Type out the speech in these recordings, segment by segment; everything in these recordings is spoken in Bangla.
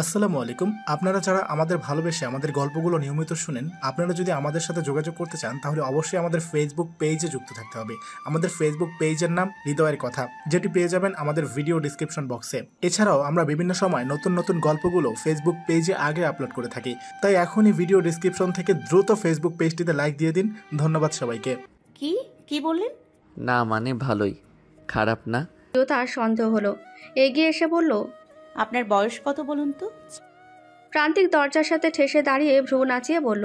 আসসালামু আলাইকুম। আপনারা যারা আমাদের ভালোবেসে আমাদের গল্পগুলো নিয়মিত শুনেন, আপনারা যদি আমাদের সাথে যোগাযোগ করতে চান তাহলে অবশ্যই আমাদের ফেসবুক পেজে যুক্ত থাকতে হবে। আমাদের ফেসবুক পেজের নাম হৃদয়ের কথা, যেটি পেয়ে যাবেন আমাদের ভিডিও ডিসক্রিপশন বক্সে। এছাড়াও আমরা বিভিন্ন সময় নতুন নতুন গল্পগুলো ফেসবুক পেজে আগে আপলোড করে থাকি, তাই এখনই ভিডিও ডিসক্রিপশন থেকে দ্রুত ফেসবুক পেজটিতে লাইক দিয়ে দিন। ধন্যবাদ সবাইকে। কি কি বললেন? না মানে ভালোই, খারাপ না। তার সন্দেহ হলো, এগিয়ে এসে বলল, আপনার বয়স কত বলুন তো? প্রান্তিক দরজার সাথে ঠেসে দাঁড়িয়ে ভ্রু নাচিয়ে বলল।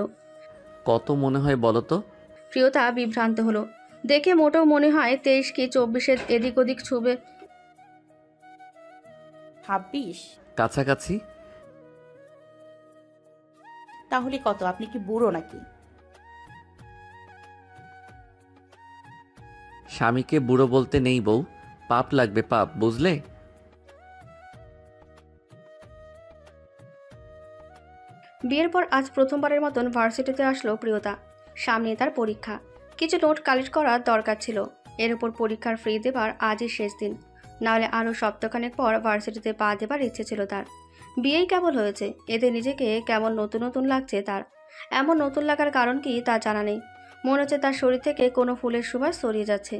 কত মনে হয় বলো তো? প্রিয়তা বিভ্রান্ত হলো। দেখে মোটেও মনে হয় 23 কি 24-এর এদিক ওদিক ছুবে। 26? কাছাকাছি। তাহলে কত? আপনি কি বুড়ো নাকি? স্বামীকে বুড়ো বলতে নেই বউ, পাপ লাগবে, পাপ, বুঝলে? বিয়ের পর আজ প্রথমবারের মতন ভার্সিটিতে আসলো প্রিয়তা। সামনে তার পরীক্ষা, কিছু নোট কালেক্ট করার দরকার ছিল। এর উপর পরীক্ষার ফি দেবার আজই শেষ দিন, নাহলে আরও সপ্তাহখানেক পর ভার্সিটিতে পা দেবার ইচ্ছে ছিল তার। বিয়েই কেবল হয়েছে, এতে নিজেকে কেমন নতুন নতুন লাগছে তার। এমন নতুন লাগার কারণ কি তা জানা নেই। মনে হচ্ছে তার শরীর থেকে কোনো ফুলের সুবাস ছড়িয়ে যাচ্ছে।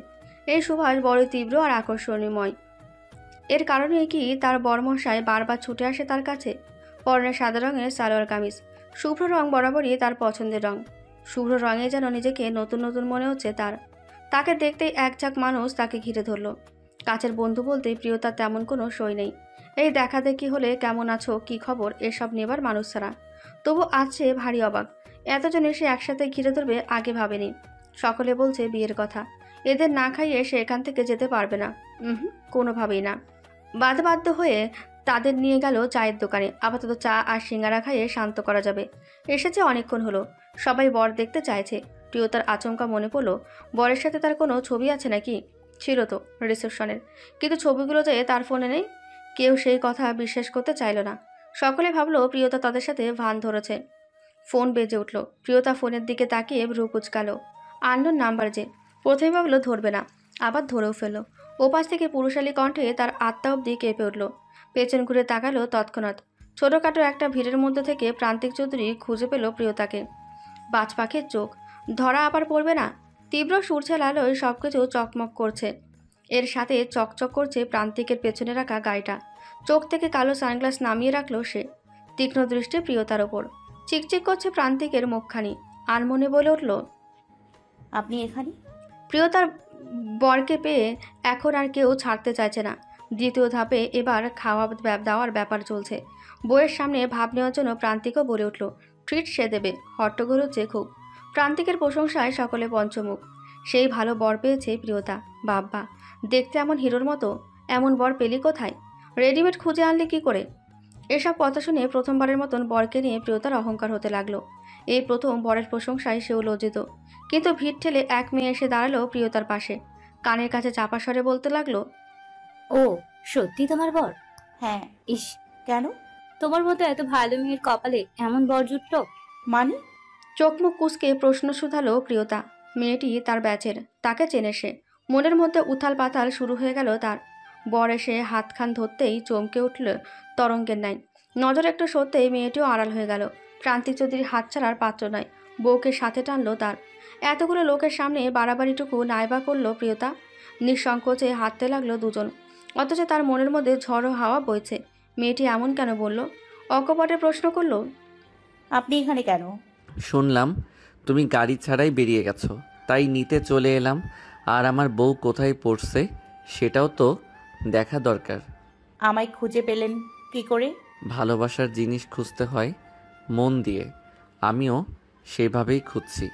এই সুবাস বড় তীব্র আর আকর্ষণীয়ময়। এর কারণে কি তার বরমশাই বারবার ছুটে আসে তার কাছে? পরনে সাদা রঙের সালোয়ার কামিজ, শুভ্র রং বরাবরই তার পছন্দের রং। শুভ্র রঙে যেন নিজেকে নতুন নতুন মনে হচ্ছে তার। তাকে দেখতেই এক ঝাঁক মানুষ তাকে ঘিরে ধরল। কাছের বন্ধু বলতে প্রিয়তার তেমন কোনো সই নেই। এই দেখা দেখি হলে কেমন আছো, কি খবর, এসব নেবার মানুষ ছাড়া। তবু আজ সে ভারী অবাক, এতজন এসে একসাথে ঘিরে ধরবে আগে ভাবেনি। সকলে বলছে বিয়ের কথা, এদের না খাইয়ে সে এখান থেকে যেতে পারবে না। কোনোভাবেই না। বাধ্য হয়ে তাদের নিয়ে গেল চায়ের দোকানে। আপাতত চা আর সিঙ্গারা খাইয়ে শান্ত করা যাবে। এসেছে অনেকক্ষণ হলো, সবাই বর দেখতে চাইছে। প্রিয়তার আচমকা মনে পড়ল, বরের সাথে তার কোনো ছবি আছে নাকি? ছিল তো রিসেপশনের, কিন্তু ছবিগুলো যে তার ফোনে নেই। কেউ সেই কথা বিশ্বাস করতে চাইল না। সকলে ভাবলো প্রিয়তা তাদের সাথে ভান ধরেছে। ফোন বেজে উঠল। প্রিয়তা ফোনের দিকে তাকিয়ে ভ্রু কুচকালো। আননোন নাম্বার যে। প্রথমে ভাবলো ধরবে না, আবার ধরেও ফেললো। ওপাশ থেকে পুরুষালী কণ্ঠে তার আত্মা অব্দি কেঁপে উঠল। পেছন ঘুরে তাকালো তৎক্ষণাৎ। ছোটোখাটো একটা ভিড়ের মধ্যে থেকে প্রান্তিক চৌধুরী খুঁজে পেল প্রিয়তাকে। বাজ পাখির চোখ, ধরা আবার পড়বে না। তীব্র সূর্যের আলোয় সবকিছু চকমক করছে। এর সাথে চকচক করছে প্রান্তিকের পেছনে রাখা গাড়িটা। চোখ থেকে কালো সানগ্লাস নামিয়ে রাখলো সে, তীক্ষ্ণ দৃষ্টি প্রিয়তার ওপর। চিকচিক করছে প্রান্তিকের মুখখানি। আনমনে বলে উঠল, আপনি এখানে? প্রিয়তার বরকে পেয়ে এখন আর কেউ ছাড়তে চাইছে না। দ্বিতীয় ধাপে এবার খাওয়া দাওয়ার ব্যাপার চলছে। বইয়ের সামনে ভাব নেওয়ার জন্য প্রান্তিকও বলে উঠল ট্রিট সে দেবে। হট্টগোল হচ্ছে খুব। প্রান্তিকের প্রশংসায় সকলে পঞ্চমুখ। সেই ভালো বর পেয়েছে প্রিয়তা। বাব্বা, দেখতে এমন হিরোর মতো। এমন বর পেলি কোথায়? রেডিমেড খুঁজে আনলি কি করে? এসব কথা শুনে প্রথমবারের মতন বরকে নিয়ে প্রিয়তার অহংকার হতে লাগলো। এই প্রথম বরের প্রশংসায় সেও লজ্জিত। কিন্তু ভিড় ঠেলে এক মেয়ে এসে দাঁড়ালো প্রিয়তার পাশে। কানের কাছে চাপা স্বরে বলতে লাগলো, ও সত্যি তোমার বর? হ্যাঁ। ইস, কেন? তোমার মতো এত ভালো মেয়ের কপালে এমন বর জুটলো? মানে? চোখ মুখ কুঁচকে প্রশ্ন শুধালো প্রিয়তা। মেয়েটি তার ব্যাচের, তাকে চেনে সে। মনের মধ্যে উথাল পাতাল শুরু হয়ে গেল তার। বর এসে হাতখান ধরতেই চমকে উঠল তরঙ্গের ন্যায়। নজর একটু সরতেই মেয়েটিও আড়াল হয়ে গেল। প্রান্তিক চৌধুরী হাত ছাড়ার পাত্র নয়, বউকে সাথে টানলো তার। এতগুলো লোকের সামনে বাড়াবাড়িটুকু নাইবা করলো প্রিয়তা। নিঃসংকোচে হাঁটতে লাগলো দুজন, অথচ তার মনের মধ্যে ঝড়ো হাওয়া বইছে। মেয়েটি এমন কেন বলল? অকপটে প্রশ্ন করলো, আপনি এখানে কেন? শুনলাম তুমি গাড়ি ছাড়াই বেরিয়ে গেছো, তাই নিতে চলে এলাম। আর আমার বউ কোথায় পড়ছে সেটাও তো দেখা দরকার। আমায় খুঁজে পেলেন কি করে? ভালোবাসার জিনিস খুঁজতে হয় মন দিয়ে, আমিও সেভাবেই খুঁজছি।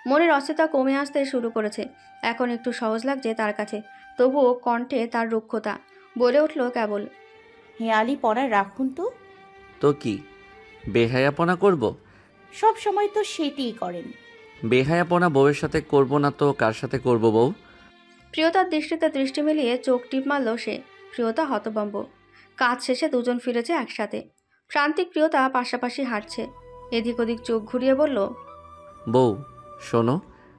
মনের অস্থিরতা কমে আসতে শুরু করেছে। এখন একটু সহজ লাগছে তার কাছে। তবুও কণ্ঠে তার রুক্ষতা। বলে উঠল কেবল, হেয়ালি পড়ায় রাখুন তো। তো কি বেহায়াপনা করব? সব সময় তো সেটিই করেন। বেহায়াপনা বউয়ের সাথে করব না তো কার সাথে করব বউ? প্রিয়তার দৃষ্টিতে দৃষ্টি মিলিয়ে চোখ টিপ মারল সে। প্রিয়তা হতভম্ব। কাজ শেষে দুজন ফিরেছে একসাথে। প্রান্তিক প্রিয়তা পাশাপাশি হাঁটছে। এদিক ওদিক চোখ ঘুরিয়ে বলল, বউ শোনো,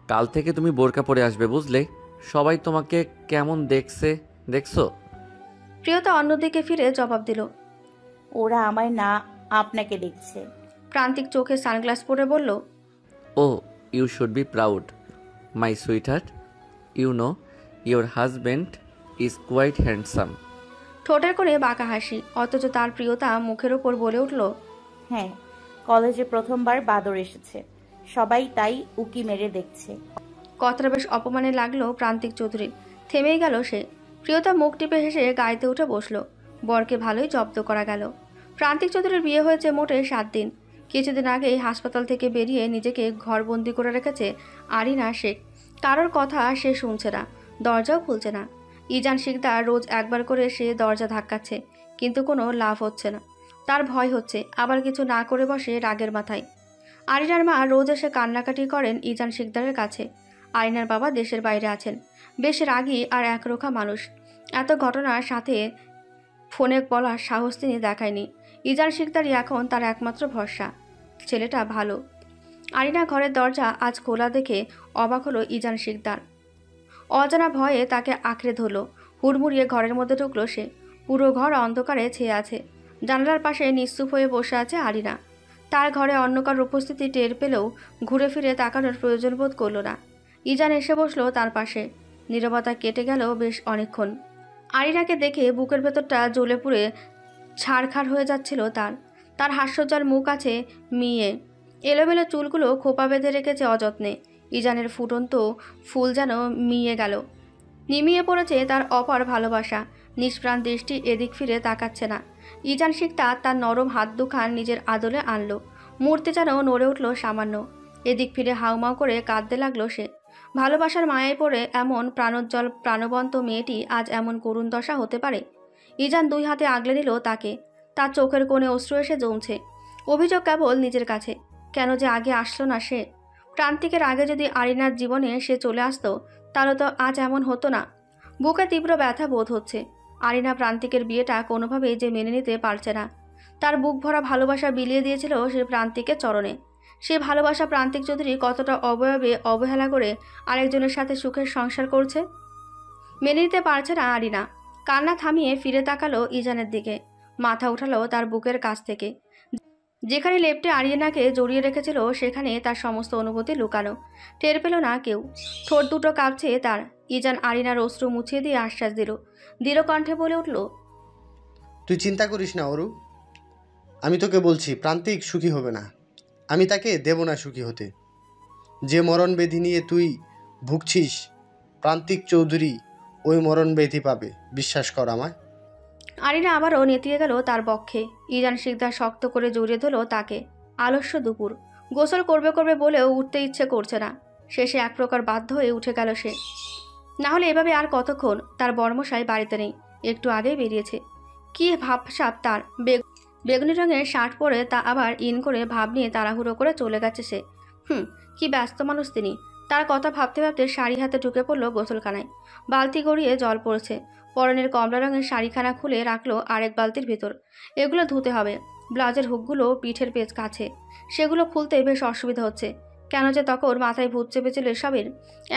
কাল থেকে তুমি বোরকা পরে আসবে, বুঝলে? সবাই তোমাকে কেমন দেখছে, দেখছো? প্রিয়তা অন্যদিকে ফিরে জবাব দিল। ওরা আমায় না, আপনাকে দেখছে। প্রান্তিক চোখে সানগ্লাস পরে বলল, oh you should be proud my sweetheart, you know your husband is quite handsome. ঠোঁটের করে বাঁকা হাসি, অথচ তার প্রিয়তা মুখের ওপর বলে উঠল, হ্যাঁ, কলেজে প্রথমবার বাদর এসেছে, সবাই তাই উকি মেরে দেখছে। কথাটা বেশ অপমানে লাগলো প্রান্তিক চৌধুরীর। থেমেই গেল সে। প্রিয়তা মুখ টিপে হেসে গাড়িতে উঠে বসলো। বরকে ভালোই জব্দ করা গেল। প্রান্তিক চৌধুরীর বিয়ে হয়েছে মোটে 7 দিন। কিছুদিন আগেই হাসপাতাল থেকে বেরিয়ে নিজেকে ঘরবন্দি করে রেখেছে আরিনা শেখ। কারোর কথা সে শুনছে না, দরজাও খুলছে না। ইজান শিকদার রোজ একবার করে এসে দরজা ধাক্কাচ্ছে, কিন্তু কোনো লাভ হচ্ছে না। তার ভয় হচ্ছে আবার কিছু না করে বসে রাগের মাথায়। আরিনার মা রোজ এসে কান্নাকাটি করেন ইজান শিকদারের কাছে। আরিনার বাবা দেশের বাইরে আছেন, বেশ রাগী আর একরোখা মানুষ। এত ঘটনার সাথে ফোনে বলার সাহস তিনি দেখায়নি। ইজান শিকদারই এখন তার একমাত্র ভরসা। ছেলেটা ভালো। আরিনা ঘরের দরজা আজ খোলা দেখে অবাক হলো ইজান শিকদার। অজানা ভয়ে তাকে আঁকড়ে ধরল। হুড়মুড়িয়ে ঘরের মধ্যে ঢুকলো সে। পুরো ঘর অন্ধকারে ছেয়ে আছে। জানালার পাশে নিশ্চুপ হয়ে বসে আছে আরিনা। তার ঘরে অন্য কারোর উপস্থিতি টের পেলেও ঘুরে ফিরে তাকানোর প্রয়োজন বোধ করল না। ইজান এসে বসলো তার পাশে। নীরবতা কেটে গেল বেশ অনেকক্ষণ। আরিনাকে দেখে বুকের ভেতরটা জ্বলে পুড়ে ছাড়খাড় হয়ে যাচ্ছিল তার। তার হাস্যজ্জ্বল মুখ আছে মিয়ে, এলোমেলো চুলগুলো খোপা বেঁধে রেখেছে অযত্নে। ইজানের ফুটন্ত ফুল যেন মিয়ে গেল। নিমিয়ে পড়েছে তার অপার ভালোবাসা। নিষ্প্রাণ দৃষ্টি এদিক ফিরে তাকাচ্ছে না। ইজান শিকদার তার নরম হাত দুখান নিজের আদলে আনলো। মূর্তি যেন নড়ে উঠল সামান্য। এদিক ফিরে হাউমাউ করে কাঁদতে লাগলো সে। ভালোবাসার মায়ায় পড়ে এমন প্রাণোজ্জ্বল প্রাণবন্ত মেয়েটি আজ এমন করুণ দশা হতে পারে। ইজান 2 হাতে আগলে নিল তাকে। তার চোখের কোণে অশ্রু এসে জমছে। অভিযোগ কেবল নিজের কাছে, কেন যে আগে আসলো না সে। প্রান্তিকের আগে যদি আরিনার জীবনে সে চলে আসতো, তাহলে তো আজ এমন হতো না। বুকে তীব্র ব্যথা বোধ হচ্ছে। আরিনা প্রান্তিকের বিয়েটা কোনোভাবেই যে মেনে নিতে পারছে না। তার বুক ভরা ভালোবাসা বিলিয়ে দিয়েছিল সে প্রান্তিকের চরণে। সে ভালোবাসা প্রান্তিক চৌধুরী কতটা অবয়বে অবহেলা করে আরেকজনের সাথে সুখের সংসার করছে, মেনে নিতে পারছে না আরিনা। কান্না থামিয়ে ফিরে তাকালো ইজানের দিকে। মাথা উঠালো তার বুকের কাছ থেকে। যেখানে লেপ্টে আরিনাকে জড়িয়ে রেখেছিল সেখানে তার সমস্ত অনুভূতি লুকানো। টের পেল না কেউ। ঠোঁট দুটো কাঁপছে তার। ইজান আরিনার অশ্রু মুছিয়ে দিয়ে আশ্বাস দিল। দৃঢ় কণ্ঠে বলে উঠল, তুই চিন্তা করিস না অরু, আমি তোকে বলছি প্রান্তিক সুখী হবে না। আমি তাকে দেব না সুখী হতে। যে মরণব্যাধি নিয়ে তুই ভুগছিস, প্রান্তিক চৌধুরী ওই মরণব্যাধি পাবে, বিশ্বাস কর আমায়। আরিনা আবারও নেতিয়ে গেল তার বক্ষে। ইজান শিকদার শক্ত করে জড়িয়ে ধরল তাকে। আলস্য দুপুর। গোসল করবে করবে বলেও উঠতে ইচ্ছে করছে না। শেষে এক প্রকার বাধ্য হয়ে উঠে গেল সে। না হলে এভাবে আর কতক্ষণ। তার বর্মশাই বাড়িতে নেই, একটু আগেই বেরিয়েছে। কি ভাবসাব তার। বেগুনি রঙের শার্ট পরে তা আবার ইন করে ভাব নিয়ে তাড়াহুড়ো করে চলে গেছে সে। কি ব্যস্ত মানুষ তিনি। তার কথা ভাবতে ভাবতে শাড়ি হাতে ঢুকে পড়লো গোসলখানায়। বালতি গড়িয়ে জল পড়ছে। পরনের কমলা রঙের শাড়িখানা খুলে রাখলো আরেক বালতির ভেতর। এগুলো ধুতে হবে। ব্লাউজের হুকগুলো পিঠের পেজ কাছে, সেগুলো খুলতে বেশ অসুবিধা হচ্ছে। কেন যে তখন মাথায় ভূত চেপেছিল এসবের।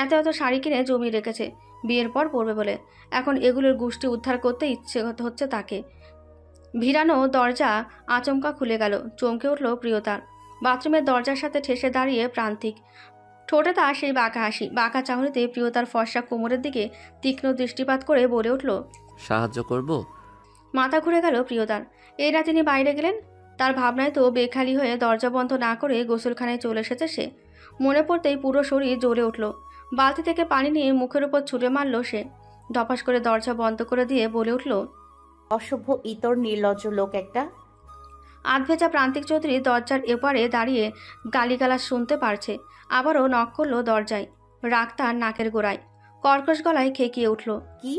এত এত শাড়ি কিনে জমিয়ে রেখেছে বিয়ের পর পরবে বলে। এখন এগুলোর গুষ্টি উদ্ধার করতে ইচ্ছে হচ্ছে তাকে। ভিড়ানো দরজা আচমকা খুলে গেল। চমকে উঠল প্রিয়তার। বাথরুমের দরজার সাথে ঠেসে দাঁড়িয়ে প্রান্তিক। ঠোঁটে তার সেই বাঁকা হাসি। বাঁকা চাহনিতে প্রিয়তার ফর্সা কোমরের দিকে তীক্ষ্ণ দৃষ্টিপাত করে বলে উঠল, সাহায্য করব? মাথা ঘুরে গেল প্রিয়তার। এই রাতে তিনি বাইরে গেলেন। তার ভাবনায় তো বেখালি হয়ে দরজা বন্ধ না করে গোসলখানায় চলে এসেছে সে। মনে পড়তেই পুরো শরীর জ্বলে উঠল। বালতি থেকে পানি নিয়ে মুখের উপর ছুঁড়ে মারল সে। ধপাস করে দরজা বন্ধ করে দিয়ে বলে উঠল, অসভ্য ইতর নির্লজ্জ লোক একটা। আধভেজা প্রান্তিক চৌধুরী দরজার এপারে দাঁড়িয়ে গালিগালাজ শুনতে পারছে। আবারও নক করলো দরজায়। রাগ তার নাকের গোড়ায়। কর্কশ গলায় খেকিয়ে উঠল, কি?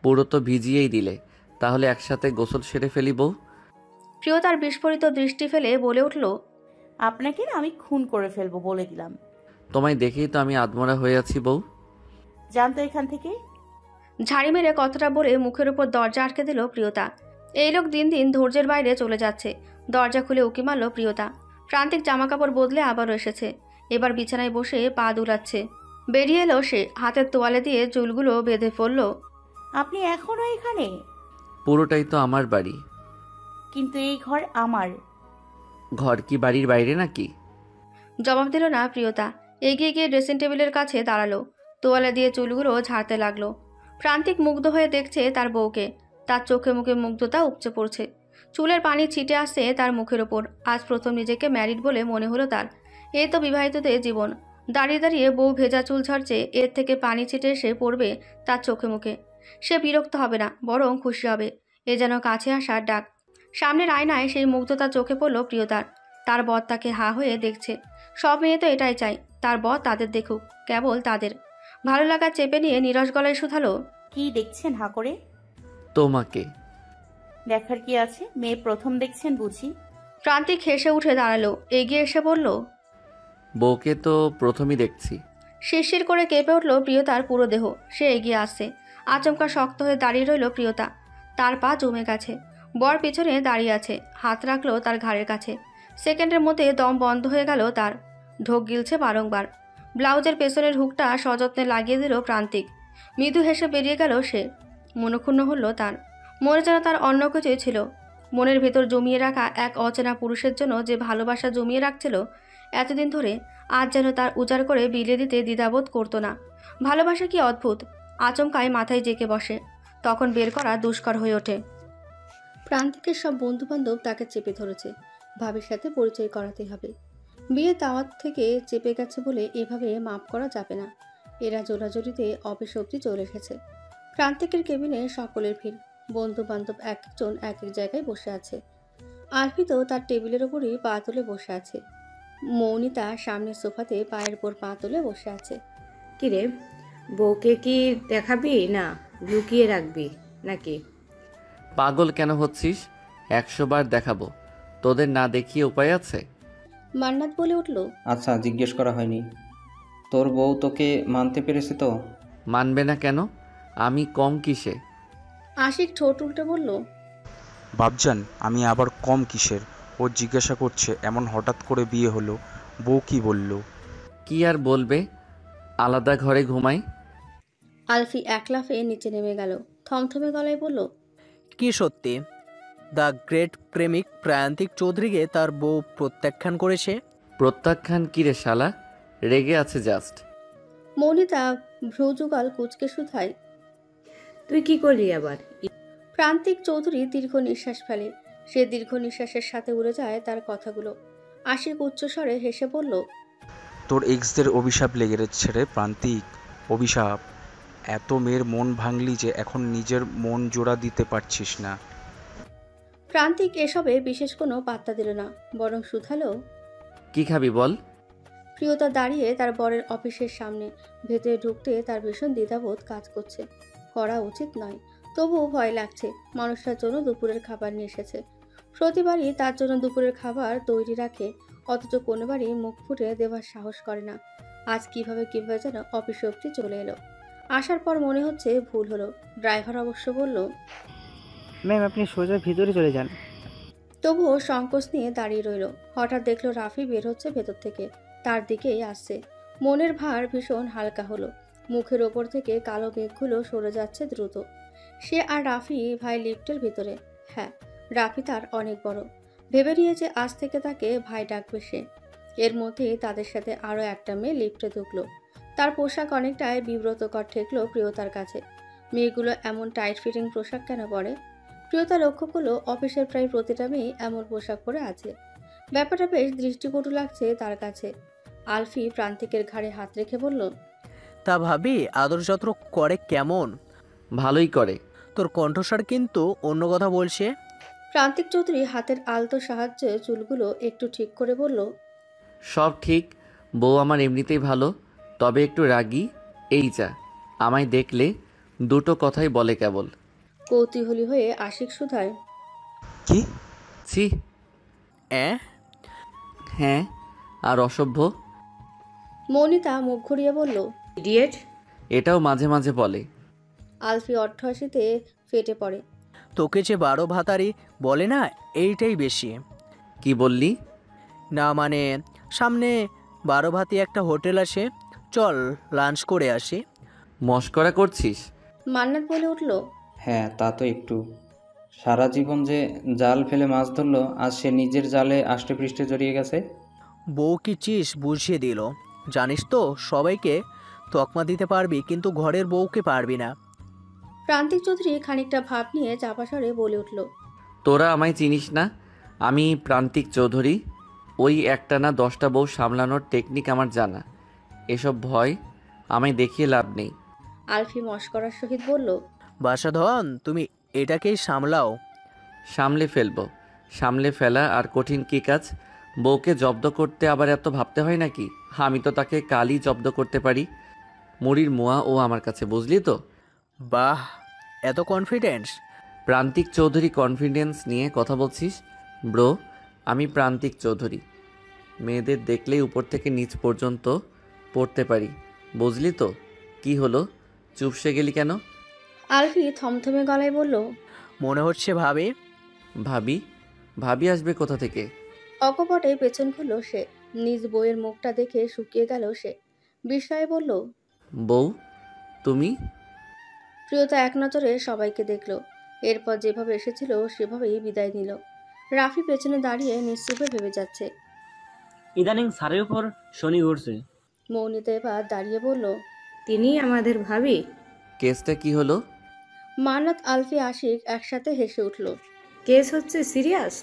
পুরো তো ভিজিয়েই দিলে, তাহলে একসাথে গোসল সেরে ফেলি বউ। প্রিয়তার বিস্ফোরিত দৃষ্টি ফেলে বলে উঠল, আপনাকে না আমি খুন করে ফেলবো বলে দিলাম। তোমায় দেখেই তো আমি আদমরা হয়ে আছি বউ। জানতো এখান থেকে। ঝাড়ি মেরে কথাটা বলে মুখের উপর দরজা আটকে দিল প্রিয়তা। এই লোক দিন দিন ধৈর্যের বাইরে চলে যাচ্ছে। দরজা খুলে উকি মারল প্রিয়তা। প্রান্তিক জামাকাপড় বদলে আবারও এসেছে। এবার বিছানায় বসে পা দুলাচ্ছে। বেরিয়ে এলো সে। হাতের তোয়ালে দিয়ে চুলগুলো বেঁধে ফেলল। আপনি এখনো এখানে? পুরোটাই তো আমার বাড়ি। কিন্তু এই ঘর আমার। ঘর কি বাড়ির বাইরে নাকি? জবাব দিল না প্রিয়তা। এগিয়ে গিয়ে ড্রেসিং টেবিলের কাছে দাঁড়ালো। তোয়ালে দিয়ে চুলগুলো ঝাড়তে লাগলো। প্রান্তিক মুগ্ধ হয়ে দেখছে তার বউকে। তার চোখে মুখে মুগ্ধতা উপচে পড়ছে। চুলের পানি ছিটে আসছে তার মুখের ওপর। আজ প্রথম নিজেকে ম্যারিড বলে মনে হলো তার। এই তো বিবাহিতদের জীবন। দাঁড়িয়ে দাঁড়িয়ে বউ ভেজা চুল ঝাড়ছে, এর থেকে পানি ছিটে এসে পড়বে তার চোখে মুখে। সে বিরক্ত হবে না, বরং খুশি হবে। এ যেন কাছে আসার ডাক। সামনের আয়নায় সেই মুগ্ধতা চোখে পড়ল প্রিয়তার। তার বর তাকে হা হয়ে দেখছে। সব মেয়ে তো এটাই চায়, তার বর তাদের দেখুক, কেবল তাদের। ভালো লাগা চেপে নিয়ে নিরস গলায় শুধালো, কি দেখছেন হা করে? তোমাকে। দেখার কি আছে? মেয়ে প্রথম দেখছেন বুঝি? প্রান্তিক হেসে উঠে দাঁড়ালো, এগিয়ে এসে বলল, বউকে তো প্রথমই দেখছি। শিরশির করে কেঁপে উঠল প্রিয়তার পুরো দেহ। সে এগিয়ে আসছে। আচমকা শক্ত হয়ে দাঁড়িয়ে রইল প্রিয়তা। তার পা জমে গেছে। বর পিছনে দাঁড়িয়ে আছে, হাত রাখলো তার ঘাড়ের কাছে। সেকেন্ডের মধ্যে দম বন্ধ হয়ে গেল তার। ঢোক গিলছে বারংবার। ব্লাউজের পেছনের হুকটা সযত্নে লাগিয়ে দিল প্রান্তিক। মৃদু হেসে বেরিয়ে গেল সে। মনক্ষুণ্ণ হলো তার। মনে যেন তার অন্য কিছুই ছিল। মনের ভেতর জমিয়ে রাখা এক অচেনা পুরুষের জন্য যে ভালোবাসা জমিয়ে রাখছিল এতদিন ধরে, আজ যেন তার উজাড় করে বিলিয়ে দিতে দ্বিধাবোধ করতো না। ভালোবাসা কি অদ্ভুত! আচমকায় মাথায় জেঁকে বসে। তখন বের করা দুষ্কর হয়ে ওঠে। প্রান্তিকের সব বন্ধুবান্ধব তাকে চেপে ধরেছে। ভাবির সাথে পরিচয় করাতে হবে। বিয়ে দাওয়াত থেকে চেপে গেছে বলে এভাবে মাপ করা যাবে না। এরা জোরাজোরিতে অফিস অবধি চলে এসেছে। প্রান্তিকের কেবিনে সকলের ভিড়। বন্ধু বান্ধব একজন এক এক জায়গায় বসে আছে। আলফি তো তার টেবিলের ওপরই পা তুলে বসে আছে। মৌনিতা সামনের সোফাতে পায়ের উপর পা তুলে বসে আছে। কিরে, বউকে কি দেখাবি না লুকিয়ে রাখবি নাকি? পাগল কেন হচ্ছিস? 100 বার দেখাবো। তোদের না দেখিয়ে উপায় আছে? মান্নাত বলে উঠল, আচ্ছা, জিজ্ঞেস করা হয়নি। তোর বউ তোকে মানতে পেরেছে তো? মানবে না কেন? আমি কম কিসে? আশিক ঠোঁট উল্টে বলল, বাবজান, আমি আবার কম কিসের? ও জিজ্ঞাসা করছে, এমন হঠাৎ করে বিয়ে হলো, বউ কি বলল? কি আর বলবে, আলাদা ঘরে ঘুমাই। আলফি এক লাফে নিচে নেমে গেল। থমথমে গলায় বলল, কি সত্যি দ্য গ্রেট প্রেমিক প্রান্তিক চৌধুরীকে তার বউ প্রত্যাখ্যান করেছে? প্রত্যাখ্যান কি রে শালা? রেগে আছে জাস্ট। মৌনিতা ভ্রুযুগল কুচকে শুধায়, তুই কি করলি আবার? প্রান্তিক চৌধুরী দীর্ঘ নিঃশ্বাস ফেলে। সে দীর্ঘ নিঃশ্বাসের সাথে উড়ে যায় তার কথাগুলো। আশিক উচ্চস্বরে হেসে বলল, তোর এক্সদের অভিশাপ লেগে রেছে রে প্রান্তিক। অভিশাপ। এত মেয়ের মন ভাঙলি যে এখন নিজের মন জোড়া দিতে পারছিস না। প্রান্তিক এসবে বিশেষ কোনো পাত্তা দিল না, বরং শুধালো, কি খাবি বল? প্রিয়তা দাঁড়িয়ে তার বরের অফিসের সামনে। ভেতরে ঢুকতে তার ভীষণ দ্বিধাবোধ কাজ করছে। করা উচিত নয়, তবুও ভয় লাগছে। মানুষটার জন্য দুপুরের খাবার নিয়ে এসেছে। প্রতিবারই তার জন্য দুপুরের খাবার তৈরি রাখে, অথচ কোনোবারই মুখ ফুটে দেওয়ার সাহস করে না। আজ কিভাবে যেন অফিস অবধি চলে এলো। আসার পর মনে হচ্ছে ভুল হলো। ড্রাইভার অবশ্য বলল, ম্যাম আপনি সোজা ভিতরে চলে যান। তবুও সংকোচ নিয়ে দাঁড়িয়ে রইল। হঠাৎ দেখলো রাফি বের হচ্ছে ভেতর থেকে, তার দিকেই আসছে। মনের ভার ভীষণ হালকা হলো। মুখের ওপর থেকে কালো মেঘগুলো সরে যাচ্ছে দ্রুত। সে আর রাফি ভাই লিফটের ভিতরে। হ্যাঁ, রাফি তার অনেক বড়। ভেবে নিয়েছে আজ থেকে তাকে ভাই ডাকবে সে। এর মধ্যে তাদের সাথে আরও একটা মেয়ে লিফটে ঢুকলো। তার পোশাক অনেকটাই বিব্রতকর ঠেকলো প্রিয়তার কাছে। মেয়েগুলো এমন টাইট ফিটিং পোশাক কেন পরে? প্রিয়তা লক্ষ্য করলো অফিসের প্রায় প্রতিটা মেয়ে এমন পোশাক পরে আছে। ব্যাপারটা বেশ দৃষ্টিকটু লাগছে তার কাছে। আলফি প্রান্তিকের ঘাড়ে হাত রেখে বলল, তা ভাবি আদর যত্ন করে কেমন? ভালোই করে। তোর কণ্ঠস্বর কিন্তু অন্য কথা বলছে। প্রান্তিক চৌধুরী হাতের আলতো সাহায্যে চুলগুলো একটু ঠিক করে বলল, সব ঠিক। বউ আমার এমনিতেই ভালো, তবে একটু রাগী। এই যা, আমায় দেখলে দুটো কথাই বলে কেবল। কৌতূহলী হয়ে আশিক শুধায়, কি? ছি। হ্যাঁ, আর অসভ্য। মৌনিতা মুখ ঘুরিয়ে বলল, ইডিয়েট। এটাও মাঝে মাঝে বলে। আলফি অট্টহাসিতে ফেটে পড়ে। তোকে যে 12 ভাতারি বলে না, এইটাই বেশি। কি বললি? না মানে, সামনে 12 ভাতি একটা হোটেল আছে, চল লাঞ্চ করে আসি। মস্করা করছিস? মান্নাত বলে উঠল, হ্যাঁ, তা তো একটু। সারা জীবন যে জাল ফেলে মাছ ধরলো, আজ সে নিজের জালে আষ্টে পৃষ্ঠে জড়িয়ে গেছে। বউ কি চিস বুঝিয়ে দিল, জানিস তো সবাইকে তকমা দিতে পারবি কিন্তু ঘরের বউকে পারবি না। প্রান্তিক চৌধুরী খানিকটা ভাব নিয়ে চাপা স্বরে বলে উঠল, তোরা আমায় চিনিস না, আমি প্রান্তিক চৌধুরী। ওই একটা না 10টা বউ সামলানোর টেকনিক আমার জানা। এসব ভয় আমায় দেখিয়ে লাভ নেই। আলফি মশকরার সহিত বলল, বাসাধন তুমি এটাকেই সামলাও। সামলে ফেলবো। সামলে ফেলা আর কঠিন কী কাজ? বউকে জব্দ করতে আবার এত ভাবতে হয় নাকি? আমি তো তাকে কালই জব্দ করতে পারি। মুড়ির মোয়া ও আমার কাছে, বুঝলি তো? বাহ, এত কনফিডেন্স! প্রান্তিক চৌধুরী কনফিডেন্স নিয়ে কথা বলছিস? ব্রো, আমি প্রান্তিক চৌধুরী। মেয়েদের দেখলেই উপর থেকে নিচ পর্যন্ত পড়তে পারি, বুঝলি তো? কি হলো, চুপসে গেলি কেন? আলফি থমথমে গলায় বলল, মনে হচ্ছে ভাবি। ভাবি? ভাবি আসবে কোথা থেকে? অকপটে পেছন খুলল সে। নিজ বইয়ের মুখটা দেখে শুকিয়ে গেল সে। বিস্ময়ে বলল, বউ তুমি? প্রিয়তা এক নজরে সবাইকে দেখল, এরপর যেভাবে এসেছিল সেভাবেই বিদায় নিল। রাফি পেছনে দাঁড়িয়ে নিশ্চুপে ভেবে যাচ্ছে। ইদানিং স্যারের উপর শনি ঘুরছে। মৌনিতা এবার দাঁড়িয়ে বলল, তিনি আমাদের ভাবি? কেসটা কি হলো? মান্নাত আলফি আশিক একসাথে হেসে উঠল। কেস হচ্ছে সিরিয়াস।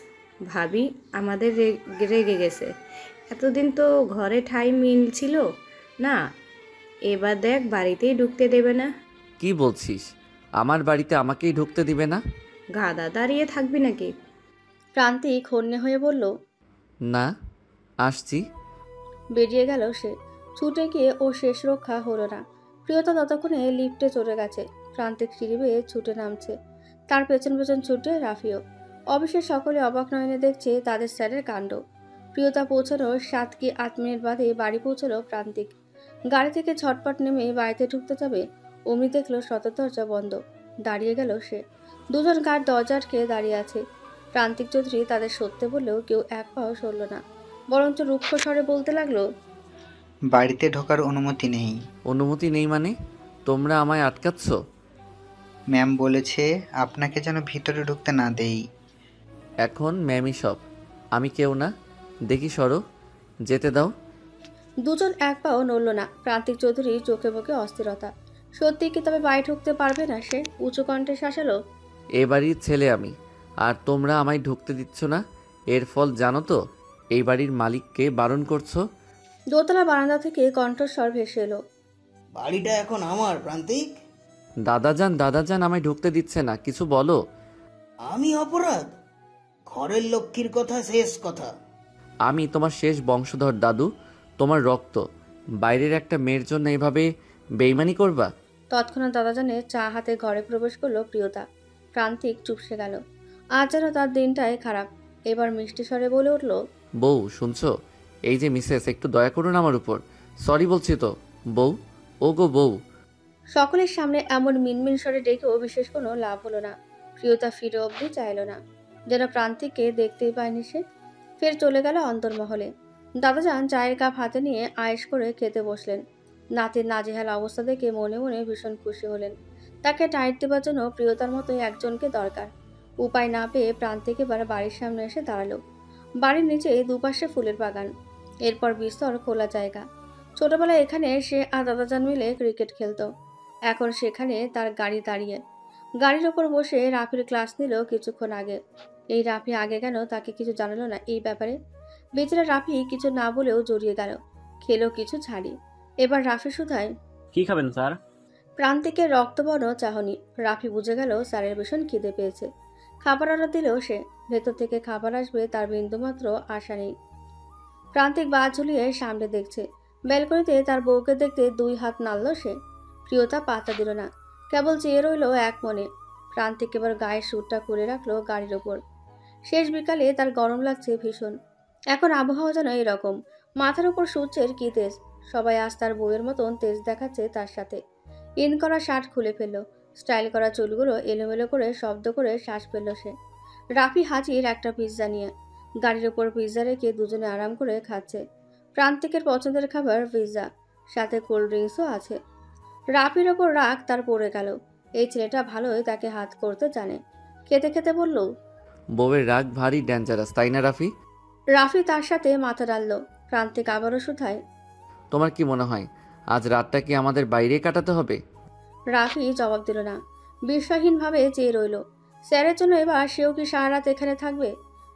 ভাবি আমাদের রেগে গেছে। এতদিন তো ঘরে ঠাঁই মিলছিল না, এবার দেখ বাড়িতেই ঢুকতে দেবে না। কি বলছিস? আমার বাড়িতে আমাকেই ঢুকতে দিবে না? গাদা দাঁড়িয়ে থাকবি নাকি? প্রান্তিক হন্যে হয়ে বলল, না, আসছি। বেরিয়ে গেল সে। ছুটে গিয়ে ও শেষ রক্ষা হলো না। প্রিয়তা ততক্ষণে লিফটে চলে গেছে। প্রান্তিক সিঁড়ি বেয়ে ছুটে নামছে, তার পেছন পেছন ছুটে রাফিও। অবশ্যই সকলে অবাক নয়নে দেখছে তাদের স্যারের কাণ্ড। প্রিয়তা পৌঁছানোর 7 কি 8 মিনিট বাদে বাড়ি পৌঁছলো প্রান্তিক। গাড়ি থেকে ছটপট নেমে বাড়িতে ঢুকতে যাবে, অমনি দেখলো সদর দরজা বন্ধ। দাঁড়িয়ে গেল সে। দুজন গার্ড দরজা আটকে দাঁড়িয়ে আছে। প্রান্তিক চৌধুরী তাদের সত্যি বললেও কেউ এক পাও সরল না, বরঞ্চ রুক্ষ স্বরে বলতে লাগলো, বাড়িতে ঢোকার অনুমতি নেই। অনুমতি নেই মানে? তোমরা আমায় আটকাচ্ছ? ম্যাম বলেছে আপনাকে যেন ভিতরে ঢুকতে না দেই। এখন ম্যামই সব, আমি কেউ না। দেখি সরো, যেতে দাও। দুজন এক পাও নড়ল না। প্রান্তিক চৌধুরী চোখে মুখে অস্থিরতা। সত্যি কি তবে বাড়ি ঢুকতে পারবে না সে? উঁচু কণ্ঠে শাসালো, এ বাড়ির ছেলে আমি, আর তোমরা আমায় ঢুকতে দিচ্ছ না। এর ফল জানো তো? এই বাড়ির মালিককে বারণ করছো। দোতলা বারান্দা থেকে কণ্ঠস্বর ভেসে এলো, বাড়িটা এখন আমার প্রান্তিক। দাদাজান আমায় ঢুকতে দিচ্ছে না, কিছু বলো। আমি অপরাধ? ঘরের লক্ষ্মীর কথা শেষ কথা। আমি তোমার শেষ বংশধর দাদু, তোমার রক্ত। বাইরের একটা মেয়ের জন্য এভাবে বেইমানি করবা? তৎক্ষণাৎ দাদাজানের চা হাতে ঘরে প্রবেশ করলো প্রিয়তা। প্রান্তিক চুপসে গেল। আজ যেন তার দিনটাই খারাপ। এবার মিষ্টি স্বরে বলে উঠল, বউ শুনছো? এই যে মিসেস, একটু দয়া করুন আমার উপর। সরি বলছি তো বউ। ও গো বউ। সকলের সামনে এমন মিনমিন স্বরে ডেকেও বিশেষ কোনো লাভ হলো না। প্রিয়তা ফিরে অবধি চাইল না, যেন প্রান্তিককে দেখতেই পায়নি সে। ফের চলে গেল অন্তর্মহলে। দাদাজান চায়ের কাপ হাতে নিয়ে আয়েশ করে খেতে বসলেন। নাতির নাজেহাল অবস্থা দেখে মনে মনে ভীষণ খুশি হলেন। তাকে টাইট দেবার জন্য প্রিয়তার মতোই একজনকে দরকার। উপায় না পেয়ে প্রান্তিক এবার বাড়ির সামনে এসে দাঁড়ালো। বাড়ির নিচে দুপাশে ফুলের বাগান, এরপর বিস্তর খোলা জায়গা। ছোটবেলায় এখানে সে আর দাদাজান মিলে ক্রিকেট খেলতো। এখন সেখানে তার গাড়ি দাঁড়িয়ে। গাড়ির ওপর বসে রাফির ক্লাস নিল কিছুক্ষণ আগে। এই রাফি আগে কেন তাকে কিছু জানালো না এই ব্যাপারে? বেচারা রাফি কিছু না বলেও জড়িয়ে গেল, খেলো কিছু ছাড়ি। এবার রাফি শুধায়, কি খাবেন স্যার? প্রান্তিকের রক্তবর্ণ চাহনি। রাফি বুঝে গেল স্যারের ভীষণ খিদে পেয়েছে। খাবার অর্ডার দিলেও সে, ভেতর থেকে খাবার আসবে তার বিন্দুমাত্র আশা নেই। প্রান্তিক বাঁ ঝুলিয়ে সামনে দেখছে। ব্যালকনিতে তার বউকে দেখতে 2 হাত নাড়ল সে। প্রিয়তা পাতা দিল না, কেবল চেয়ে রইল এক মনে। প্রান্তিক এবার গায়ের সুরটা করে রাখলো গাড়ির ওপর। শেষ বিকালে তার গরম লাগছে ভীষণ। এখন আবহাওয়া যেন এরকম। মাথার উপর সূর্যের কি তেজ। সবাই আজ তার বউয়ের মতন তেজ দেখাচ্ছে তার সাথে। ইন করা শার্ট খুলে ফেললো, স্টাইল করা চুলগুলো এলোমেলো করে শব্দ করে শ্বাস ফেললো সে। রাফি হাজির একটা পিৎজা নিয়ে। গাড়ির ওপর পিৎজা রেখে দুজনে আরাম করে খাচ্ছে। প্রান্তিকের পছন্দের খাবার পিৎজা, সাথে কোল্ড ড্রিঙ্কসও আছে। রাফির ওপর রাগ তার পড়ে গেল। এই ছেলেটা ভালোই তাকে হাত করতে জানে, খেতে খেতে বলল। বউয়ের রাগ ভারী ডেঞ্জারাস, তাই না রাফি? রাফি তার সাথে মাথা ডালল। প্রান্তিক আবারও শুধায়। তোমার কি মনে হয় আজ রাতটা কি আমাদের বাইরেই কাটাতে হবে? রাফি জবাব দিল না, বিস্ময়হীনভাবে চেয়ে রইল। স্যারের জন্য এবার সেও কি সারা রাত এখানে থাকবে?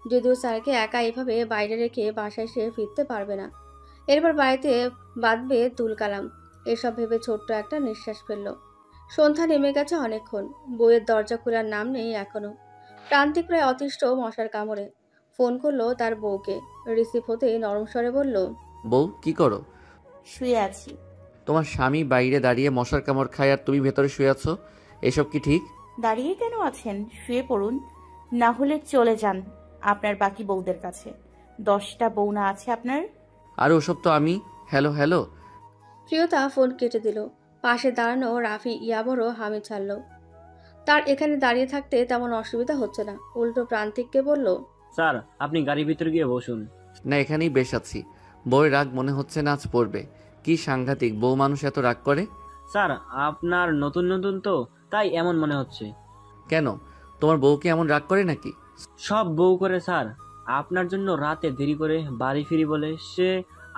যদিও স্যারকে একা এভাবে বাইরে রেখে বাসায় সে ফিরতে পারবে না। এরপর বাড়িতে বাঁধবে তুলকালাম। এসব ভেবে ছোট্ট একটা নিঃশ্বাস ফেলল। সন্ধ্যা নেমে গেছে অনেকক্ষণ। বইয়ের দরজা খোলার নাম নেই এখনো। প্রান্তিক প্রায় অতিষ্ঠ মশার কামড়ে। ফোন করলো তার বউকে। রিসিভ হতেই নরম স্বরে বলল, বউ কি করো? শুয়ে আছি। তোমার স্বামী বাইরে দাঁড়িয়ে মশার কামড় খায় আর তুমি ভেতরে শুয়ে আছো, এসব কি ঠিক? দাঁড়িয়ে কেন আছেন? শুয়ে পড়ুন, না হলে চলে যান আপনার বাকি বউদের কাছে। 10টা বউ না আছে আপনার? আর ওসব তো আমি। Hello hello. প্রিয়তা ফোন কেটে দিল। পাশে দাঁড়ানো রাফি ইয়াবরও হামি ছাড়ল। তার এখানে দাঁড়িয়ে থাকতে তেমন অসুবিধা হচ্ছে না। উল্টো প্রান্তিককে বলল, স্যার আপনি গাড়ির ভিতরে গিয়ে বসুন। না, এখানেই বেশ আছি। বউয়ের রাগ মনে হচ্ছে না আজ পড়বে। কি সাংঘাতিক, বউ মানুষ এত রাগ করে? স্যার আপনার নতুন নতুন তো, তাই এমন মনে হচ্ছে। কেন, তোমার বউ কি এমন রাগ করে নাকি? সব বউ করে স্যার। আপনার জন্য রাতে দেরি করে বাড়ি ফিরি বলে সে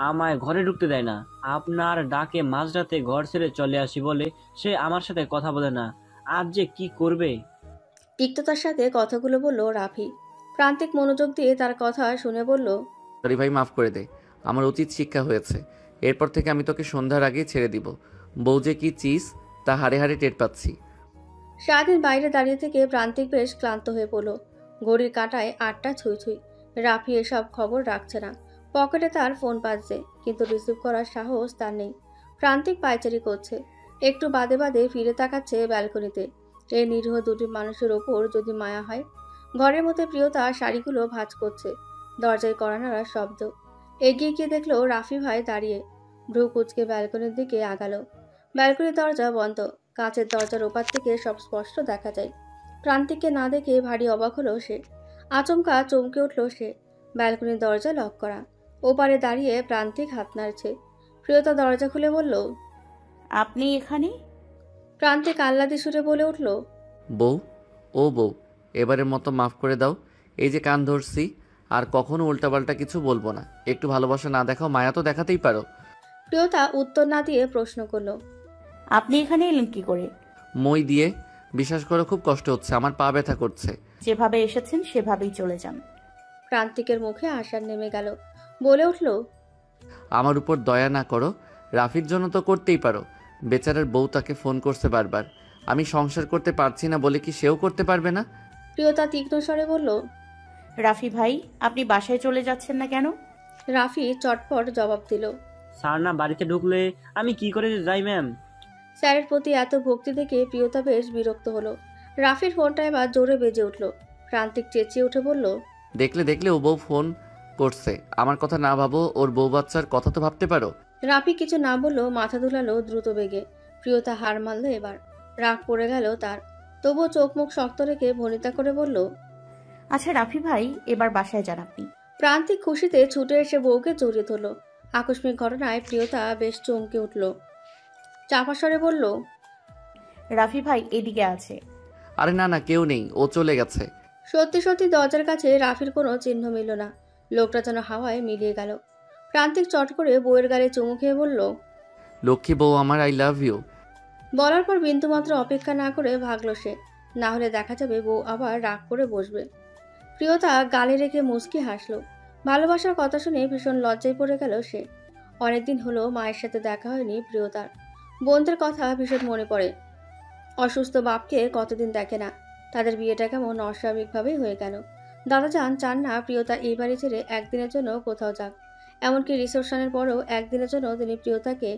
আমায় ঘরে ঢুকতে দেয় না। আপনার ডাকে মাঝরাতে ঘর ছেড়ে চলে আসি বলে সে আমার সাথে কথা বলে না। আজ যে কি করবে। তিক্ততার সাথে কথাগুলো বলল রাফি। প্রান্তিক মনোযোগ দিয়ে তার কথা শুনে বলল, সরি ভাই, মাফ করে দে। আমার উচিত শিক্ষা হয়েছে। এরপর থেকে আমি তোকে সন্ধ্যার আগেই ছেড়ে দিব। বউ যে কি চিজ তা হাড়ে হাড়ে টের পাচ্ছি। সারাদিন বাইরে দাঁড়িয়ে থেকে প্রান্তিক বেশ ক্লান্ত হয়ে পড়ল। ঘড়ির কাঁটায় 8টা ছুঁই ছুঁই। রাফি এসব খবর রাখছে না। পকেটে তার ফোন বাজছে, কিন্তু রিসিভ করার সাহস তার নেই। প্রান্তিক পায়চারি করছে। একটু বাদে বাদে ফিরে তাকাচ্ছে ব্যালকনিতে। এই নিরীহ দুটি মানুষের ওপর যদি মায়া হয়। ঘরের মধ্যে প্রিয়তা শাড়িগুলো ভাঁজ করছে। দরজায় কড়া নাড়ার শব্দ। এগিয়ে গিয়ে দেখলো রাফি ভাই দাঁড়িয়ে। ভ্রু কুচকে ব্যালকনির দিকে আগালো। ব্যালকনির দরজা বন্ধ। কাঁচের দরজার ওপার থেকে সব স্পষ্ট দেখা যায়। প্রান্তিককে না দেখে ভারী অবাক হলো সে। আচমকা চমকে উঠল সে। ব্যালকনির দরজা লক করা। ওপারে দাঁড়িয়ে প্রান্তিক হাত নাড়ছে। প্রিয়তা দরজা খুলে বলল, আপনি এখানে? প্রান্তিক আহ্লাদি সুরে বলে উঠল, বউ, ও বউ, এবারের মতো মাফ করে দাও। এই যে কান ধরছি, আর কখনো উল্টাপাল্টা কিছু বলবো না। একটু ভালোবাসা না দেখাও, মায়া তো দেখাতেই পারো। প্রিয়তা উত্তর না দিয়ে প্রশ্ন করল, আপনি এখানে এলেন কি করে? মই দিয়ে। বিশ্বাস করো খুব কষ্ট হচ্ছে, আমার পা ব্যথা করছে। যেভাবে এসেছেন সেভাবেই চলে যান। প্রান্তিকের মুখে আশার নেমে গেল। বলে উঠল, আমার উপর দয়া না করো। রাফির জন্য তো করতেই পারো। বেচারার বউ তাকে ফোন করছে বারবার। আমি সংসার করতে পারছি না বলে কি সেও করতে পারবে না? প্রিয়তা তীক্ষ্ণ স্বরে বলল, রাফি ভাই, আপনি বাসায় চলে যাচ্ছেন না কেন? রাফি চটপট জবাব দিল, স্যার না বাড়িতে ঢুকলে আমি কি করে যাই ম্যাম? স্যারের প্রতি এত ভক্তি দেখে প্রিয়তা বেশ বিরক্ত হলো। রাফির ফোনটা এবার জোরে বেজে উঠল। প্রান্তিক চেঁচিয়ে উঠে বলল, দেখলে দেখলে ও বউ ফোন করছে। আমার কথা না ভাবো, ওর বউ বাচ্চার কথা তো ভাবতে পারো। রাফি কিছু না বললো, মাথা দুলালো দ্রুত বেগে। প্রিয়তা হার মানল এবার। রাগ পড়ে গেল তার। তবুও চোখ মুখ শক্ত রেখে ভনিতা করে বলল, আচ্ছা রাফি ভাই, এবার বাসায় যান আপনি। প্রান্তিক খুশিতে ছুটে এসে বউকে জড়িয়ে ধরল। আকস্মিক ঘটনায় প্রিয়তা বেশ চমকে উঠল। চাপা স্বরে বলল, রাফি ভাই এদিকে আছে। আরে না না, কেউ নেই, ও চলে গেছে। সত্যি সত্যি দরজার কাছে রাফির কোনো চিহ্ন মিলল না। লোকটা যেন হাওয়ায় মিলিয়ে গেল। প্রান্তিক চট করে বউয়ের গালে চুমু খেয়ে বলল, লক্ষ্মী বউ আমার, আই লাভ ইউ। বলার পর বিন্দুমাত্র অপেক্ষা না করে ভাগল সে। না হলে দেখা যাবে বউ আবার রাগ করে বসবে। প্রিয়তা গালে রেখে মুচকি হাসল। ভালোবাসার কথা শুনে ভীষণ লজ্জায় পড়ে গেল সে। অনেকদিন হলো মায়ের সাথে দেখা হয়নি প্রিয়তার। বোনদের কথা ভীষণ মনে পড়ে। অসুস্থ বাপকে কতদিন দেখে না। তাদের বিয়েটা কেমন অস্বাভাবিকভাবেই হয়ে গেল। দাদাজান চান না প্রিয়তা এই বাড়ি ছেড়ে একদিনের জন্য কোথাও যাক। এমনকি রিসেপশনের পরেও একদিনের জন্য তিনি প্রিয়তাকে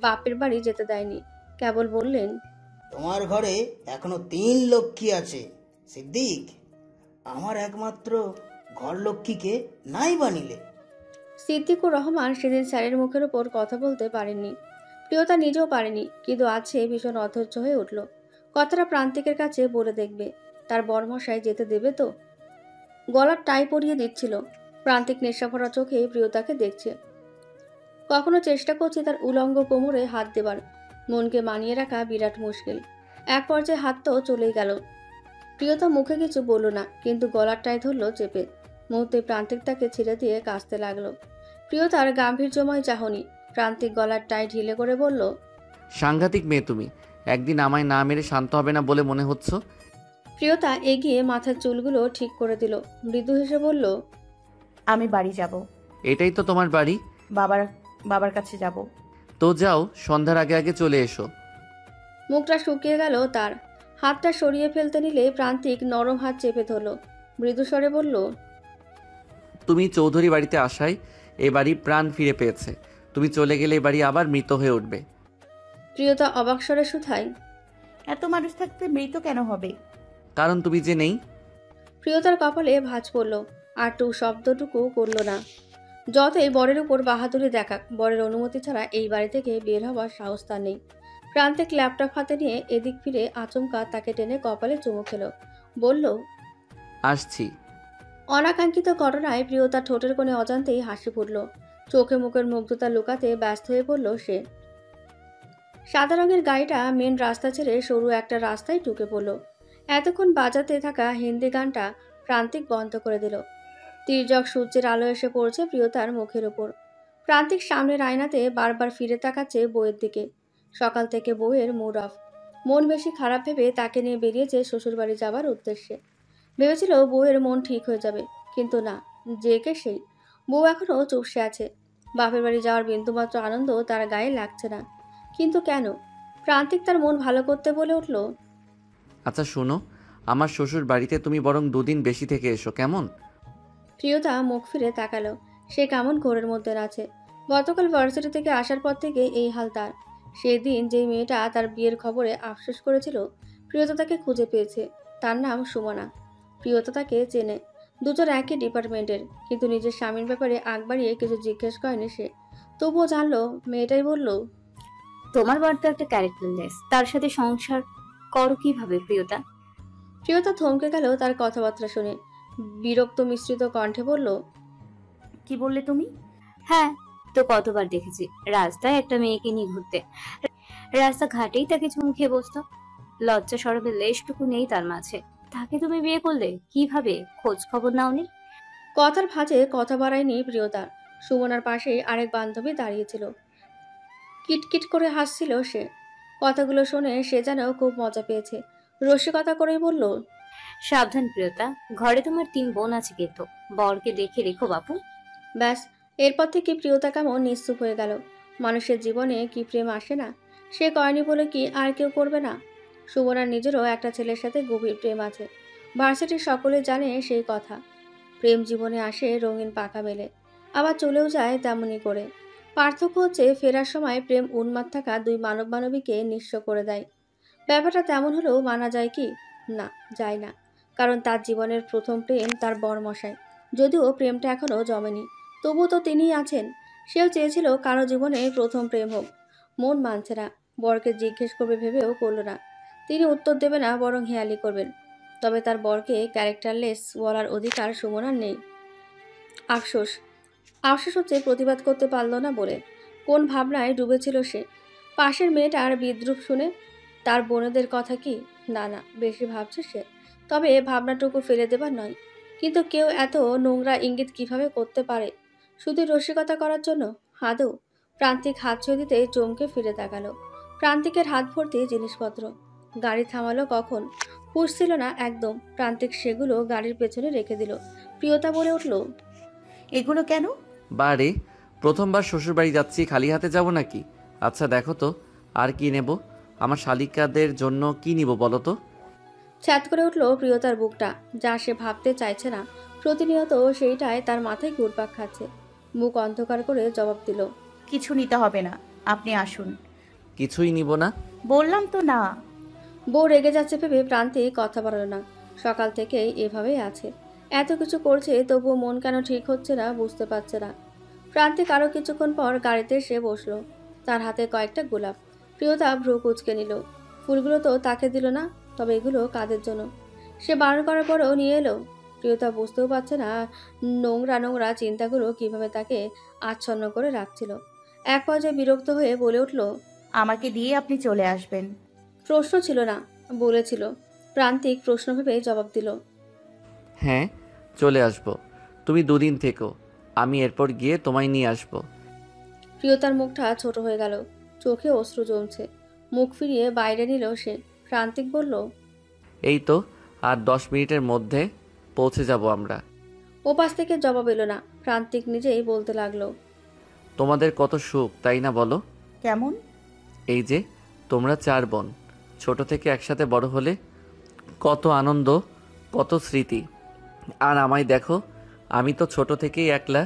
বাপের বাড়ি যেতে দেয়নি। কেবল বললেন, তোমার ঘরে এখনো 3 লক্ষ্মী আছে সিদ্দিক। আমার একমাত্র ঘর লক্ষ্মীকে নাই বানিলে। সিদ্দিকুর রহমান সেদিন স্যারের মুখের উপর কথা বলতে পারেননি। প্রিয়তা নিজেও পারেনি, কিন্তু আজ সে ভীষণ অধৈর্য হয়ে উঠল। কথাটা প্রান্তিকের কাছে বলে দেখবে। তার বরমশাই যেতে দেবে তো? গলার টাই পরিয়ে দিচ্ছিল। প্রান্তিক নেশাভরা চোখে প্রিয়তাকে দেখছে। কখনো চেষ্টা করছে তার উলঙ্গ কোমরে হাত দেবার। মনকে মানিয়ে রাখা বিরাট মুশকিল। এক পর্যায়ে হাত তো চলেই গেল। প্রিয়তা মুখে কিছু বলল না, কিন্তু গলার টাই ধরলো চেপে। মুহূর্তে প্রান্তিক তাকে ছেড়ে দিয়ে কাঁচতে লাগলো। প্রিয়তার গাম্ভীর্যময় চাহনি। প্রান্তিক গলার টাই ঢিলে করে বলল, সাংঘাতিক মেয়ে তুমি, একদিন আমায় না মেরে শান্ত হবে না বলে মনে হচ্ছে। প্রিয়তা এগিয়ে মাথার চুলগুলো ঠিক করে দিল। মৃদু হেসে বলল, আমি বাড়ি যাব। এটাই তো তোমার বাড়ি? বাবার কাছে যাব। তো যাও, সন্ধ্যার আগে আগে চলে এসো। মুখটা শুকিয়ে গেল তার। হাতটা সরিয়ে ফেলতে নিলে প্রান্তিক নরম হাত চেপে ধরল। মৃদু স্বরে বলল, তুমি চৌধুরী বাড়িতে আসায় এ বাড়ি প্রাণ ফিরে পেয়েছে। তুমি চলে গেলে এ বাড়ি আবার মৃত হয়ে উঠবে। প্রিয়তা অবাক স্বরে শুধায়, এত মানুষ থাকতে মৃত কেন হবে? কারণ তুমি যে নেই। প্রিয়তার কপালে ভাঁজ পড়ল, আর টু শব্দটুকু করল না। যতই বরের উপর বাহাদুরি দেখাক, বরের অনুমতি ছাড়া এই বাড়ি থেকে বের হওয়ার সাহস তার নেই। প্রান্তিক ল্যাপটপ হাতে নিয়ে এদিক ফিরে আচমকা তাকে টেনে কপালে চুমু খেল। বলল, আসছি। অনাকাঙ্ক্ষিত ঘটনায় প্রিয়তার ঠোঁটের কোণে অজান্তেই হাসি ফুটল। চোখে মুখের মুগ্ধতা লুকাতে ব্যস্ত হয়ে পড়ল সে। সাদা রঙের গাড়িটা মেন রাস্তা ছেড়ে সরু একটা রাস্তায় ঢুকে পড়ল। এতক্ষণ বাজাতে থাকা হিন্দি গানটা প্রান্তিক বন্ধ করে দিল। তির্যক সূর্যের আলো এসে পড়ছে প্রিয়তার মুখের ওপর। প্রান্তিক সামনের আয়নাতে বারবার ফিরে তাকাচ্ছে বউয়ের দিকে। সকাল থেকে বউয়ের মুড অফ। মন বেশি খারাপ ভেবে তাকে নিয়ে বেরিয়েছে শ্বশুরবাড়ি যাবার উদ্দেশ্যে। ভেবেছিল বউয়ের মন ঠিক হয়ে যাবে, কিন্তু না, যে কে সেই। বউ এখনো চুপসে আছে। বাপের বাড়ি যাওয়ার বিন্দুমাত্র আনন্দ তার গায়ে লাগছে না। কিন্তু কেন? প্রান্তিক তার মন ভালো করতে বলে উঠল, আচ্ছা শোনো, আমার শ্বশুর বাড়িতে তুমি বরং দুদিন বেশি থেকে এসো, কেমন? প্রিয়তা মুখ ফিরে তাকালো। সে কেমন ঘোরের মধ্যে আছে। গতকাল ভার্সিটি থেকে আসার পর থেকে এই হাল তার। সেদিন যেই মেয়েটা তার বিয়ের খবরে আফসোস করেছিল, প্রিয়তা তাকে খুঁজে পেয়েছে। তার নাম সুমনা। প্রিয়তা তাকে চেনে। দুজন একই ডিপার্টমেন্টের, কিন্তু নিজের স্বামীর ব্যাপারে আগ বাড়িয়ে কিছু জিজ্ঞেস করেনি সে। তবুও জানলো। মেয়েটাই বলল, তোমার বর তো একটা ক্যারেক্টারলেস, তার সাথে সংসার করো কিভাবে প্রিয়তা? প্রিয়তা থমকে গেল তার কথাবার্তা শুনে। বিরক্ত মিশ্রিত কণ্ঠে বলল, কি বললে তুমি? হ্যাঁ, তো কতবার দেখেছি রাস্তায় একটা মেয়েকে নিয়ে ঘুরতে, রাস্তা ঘাটেই তাকে চুমু খেয়ে বসতো। লজ্জা সরবের লেশটুকু নেই তার মাঝে। তাকে তুমি বিয়ে করলে কিভাবে? খোঁজ খবর নাওনি? কথার ভাঁজে কথা বাড়ায়নি প্রিয়তা। সুমনার পাশে আরেক বান্ধবী দাঁড়িয়েছিল। কিটকিট করে হাসছিল সে। কথাগুলো শুনে সে যেন খুব মজা পেয়েছে। রসিকতা করেই বলল, সাবধান প্রিয়তা, ঘরে তোমার 3 বোন আছে, কিন্তু বরকে দেখে রেখো বাপু। ব্যাস, এরপর থেকে প্রিয়তা কেমন নিশ্চুপ হয়ে গেল। মানুষের জীবনে কি প্রেম আসে না? সে করেনি বলে কি আর কেউ করবে না? সুমনার নিজেরও একটা ছেলের সাথে গভীর প্রেম আছে। ভার্সিটির সকলে জানে সেই কথা। প্রেম জীবনে আসে রঙিন পাখা মেলে, আবার চলেও যায় তেমনি করে। পার্থক্য হচ্ছে ফেরার সময় প্রেম উন্মাদ থাকা দুই মানব মানবীকে নিঃস্ব করে দেয়। ব্যাপারটা তেমন হলেও মানা যায় কি? না, যায় না। কারণ তার জীবনের প্রথম প্রেম তার বরমশাই। যদিও প্রেমটা এখনও জমেনি, তবু তো তিনিই আছেন। সেও চেয়েছিল কারো জীবনে প্রথম প্রেম হোক। মন মানছে না। বরকে জিজ্ঞেস করবে ভেবেও করল না। তিনি উত্তর দেবে না, বরং হেয়ালি করবেন। তবে তার বরকে ক্যারেক্টারলেস বলার অধিকার সুমনার নেই। আফসোস হচ্ছে প্রতিবাদ করতে পারল না বলে। কোন ভাবনায় ডুবেছিল সে। পাশের মেয়েটার বিদ্রুপ শুনে তার বোনেদের কথা কি? না, বেশি ভাবছে সে। তবে ভাবনাটুকু ফেলে দেবার নয়। কিন্তু কেউ এত নোংরা ইঙ্গিত কিভাবে করতে পারে? শুধু রসিকতা করার জন্য? আদৌ? প্রান্তিক হাত ছুঁয়ে দিতে চমকে ফিরে তাকালো। প্রান্তিকের হাত ভর্তি জিনিসপত্র। গাড়ি থামালো কখন? হুঁশ ছিল না একদম। প্রান্তিক সেগুলো গাড়ির পেছনে রেখে দিল। প্রিয়তা বলে উঠল, এগুলো কেন? বারে, প্রথমবার শ্বশুর বাড়ি যাচ্ছি, খালি হাতে যাব নাকি? আচ্ছা দেখো তো, আর কি নেব? আমার শালিকাদের জন্য কি নিব বলো তো? ছ্যাদ করে উঠল প্রিয়তার বুকটা। যা সে ভাবতে চাইছে না, প্রতিনিয়ত সেইটাই তার মাথায় ঘুরপাক খাচ্ছে। মুখ অন্ধকার করে জবাব দিল, কিছু নিতে হবে না, আপনি আসুন। কিছুই নিব না। বললাম তো না। বউ রেগে যাচ্ছে ভেবে প্রান্তিক কথা বাড়ল না। সকাল থেকেই এভাবেই আছে। এত কিছু করছে, তবুও মন কেন ঠিক হচ্ছে না বুঝতে পারছে না। প্রান্তিক আরও কিছুক্ষণ পর গাড়িতে এসে বসলো। তার হাতে কয়েকটা গোলাপ। প্রিয়তা ভ্রু কুঁচকে নিল। ফুলগুলো তো তাকে দিল না, তবে এগুলো কাদের জন্য? সে বারণ করার পরেও নিয়ে এলো। প্রিয়তা বুঝতেও পারছে না নোংরা চিন্তাগুলো কিভাবে তাকে আচ্ছন্ন করে রাখছিল। এক পর্যায়ে বিরক্ত হয়ে বলে উঠল, আমাকে দিয়ে আপনি চলে আসবেন। প্রশ্ন ছিল না, বলেছিল। প্রান্তিক প্রশ্ন ভেবে জবাব দিল। হ্যাঁ, চলে আসবো। তুমি 2 দিন থেকো, আমি এরপর গিয়ে তোমায় নিয়ে আসবো। প্রিয়তার মুখটা ছোট হয়ে গেল, চোখে অশ্রু জমছে। মুখ ফিরিয়ে বাইরে নিল সে। প্রান্তিক বলল, এই তো আর 10 মিনিটের মধ্যে পৌঁছে যাব আমরা। ওপাশ থেকে জবাব এলো না। প্রান্তিক নিজেই বলতে লাগলো, তোমাদের কত সুখ, তাই না বলো? কেমন? এই যে তোমরা 4 বোন, ছোট থেকে একসাথে বড় হলে, কত আনন্দ, কত স্মৃতি। আর আমায় দেখো, আমি তো ছোট থেকেই একলা।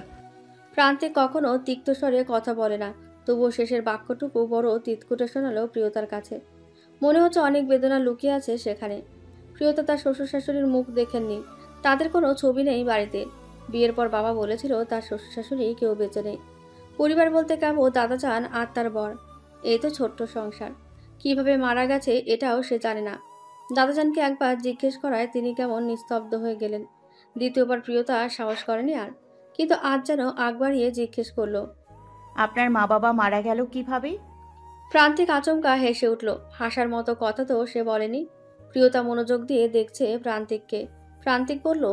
প্রান্তিক কখনো তিক্ত স্বরে কথা বলে না, তবুও শেষের বাক্যটুকু বড় তিতকুটে শোনালো প্রিয়তার কাছে। মনে হচ্ছে অনেক বেদনা লুকিয়ে আছে সেখানে। প্রিয়তা তার শ্বশুর শাশুড়ির মুখ দেখেননি, তাদের কোনো ছবি নেই বাড়িতে। বিয়ের পর বাবা বলেছিল তার শ্বশুর শাশুড়ি কেউ বেঁচে নেই। পরিবার বলতে কেবল দাদা চান আর তার বর। এই তো ছোট্ট সংসার, কিভাবে মারা গেছে এটাও সে জানে না। দাদাজানকে একবার জিজ্ঞেস করায় তিনি কেমন নিস্তব্ধ হয়ে গেলেন। দ্বিতীয়বার প্রিয়তা সাহস করেনি আর, কিন্তু আজ যেন আগ বাড়িয়ে জিজ্ঞেস করলো, আপনার মা বাবা মারা গেল কিভাবে? প্রান্তিক আচমকা হেসে উঠল। হাসার মতো কথা তো সে বলেনি। প্রিয়তা মনোযোগ দিয়ে দেখছে প্রান্তিককে। প্রান্তিক বলল,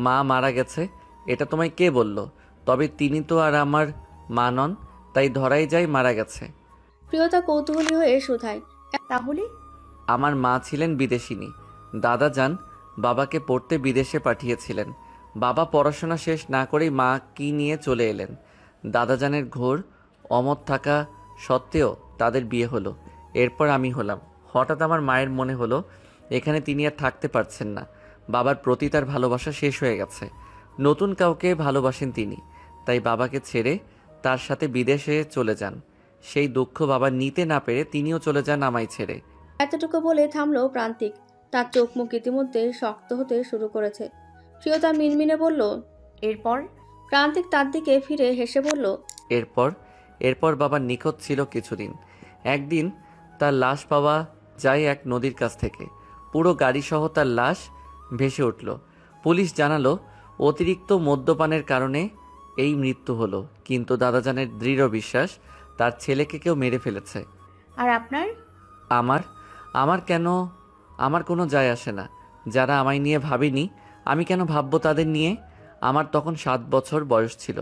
মা মারা গেছে এটা তোমায় কে বলল? তবে তিনি তো আর আমার মা নন, তাই ধরাই যায় মারা গেছে। প্রিয়তা কৌতূহলী হয়ে শুধায়, তাহলে? আমার মা ছিলেন বিদেশিনী। দাদা যান বাবাকে পড়তে বিদেশে পাঠিয়েছিলেন। বাবা পড়াশোনা শেষ না করেই মা কি নিয়ে চলে এলেন। দাদাজানের ঘোর অমত থাকা সত্ত্বেও তাদের বিয়ে হলো। এরপর আমি হলাম। হঠাৎ আমার মায়ের মনে হলো এখানে তিনি আর থাকতে পারছেন না। বাবার প্রতি তার ভালোবাসা শেষ হয়ে গেছে। নতুন কাউকে ভালোবাসেন তিনি, তাই বাবাকে ছেড়ে তার সাথে বিদেশে চলে যান। সেই দুঃখ বাবা নিতে না পেরে তিনিও চলে যান আমায় ছেড়ে। এতটুকু বলে থামলো প্রান্তিক। তার চোখ মুখ ইতিমধ্যে শক্ত হতে শুরু করেছে। প্রিয়তা মিনমিনে বলল, এরপর? প্রান্তিক তার দিকে ফিরে হেসে বলল, এরপর বাবা নিখোঁজ ছিল কিছুদিন। একদিন তার লাশ পাওয়া যায় এক নদীর কাছ থেকে। পুরো গাড়িসহ তার লাশ ভেসে উঠল। পুলিশ জানালো অতিরিক্ত মদ্যপানের কারণে এই মৃত্যু হলো, কিন্তু দাদাজানের দৃঢ় বিশ্বাস তার ছেলেকে কেউ মেরে ফেলেছে। আর আপনার? আমার কেন? আমার কোনো যায় আসে না। যারা আমায় নিয়ে ভাবেনি, আমি কেন ভাববো তাদের নিয়ে? আমার তখন 7 বছর বয়স ছিল।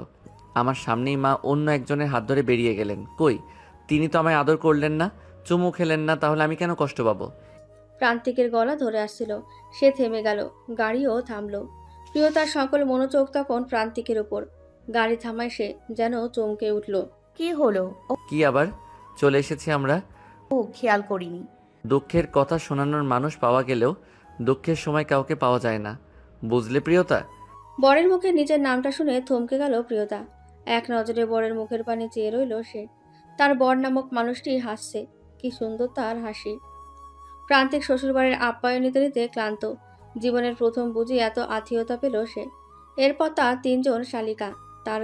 আমার সামনেই মা অন্য একজনের হাত ধরে বেরিয়ে গেলেন। কই, তিনি তো আমায় আদর করলেন না, চুমু খেলেন না, তাহলে আমি কেন কষ্ট পাবো? প্রান্তিকের গলা ধরে আসছিল। সে থেমে গেল, গাড়িও থামলো। প্রিয়তার সকল মনোযোগ তখন প্রান্তিকের উপর। গাড়ি থামায় সে যেন চমকে উঠল। কি হলো? কি আবার? চলে এসেছি আমরা। ও, খেয়াল করিনি। দুঃখের কথা শোনানোর মানুষ পাওয়া গেলেও দুঃখের সময় কাউকে পাওয়া যায় না, বুঝলে প্রিয়তা? বরের মুখে নিজের নামটা শুনে থমকে গেল প্রিয়তা। এক নজরে বরের মুখের পানে চেয়ে রইল সে। তার বর নামক মানুষটি হাসছে, কি সুন্দর তার হাসি। প্রান্তিক শ্বশুরবাড়ির আপ্যায়ন নিতে নিতে ক্লান্ত। জীবনের প্রথম বুঝি এত আত্মীয়তা পেল সে। এরপর তার 3 জন শালিকা। তার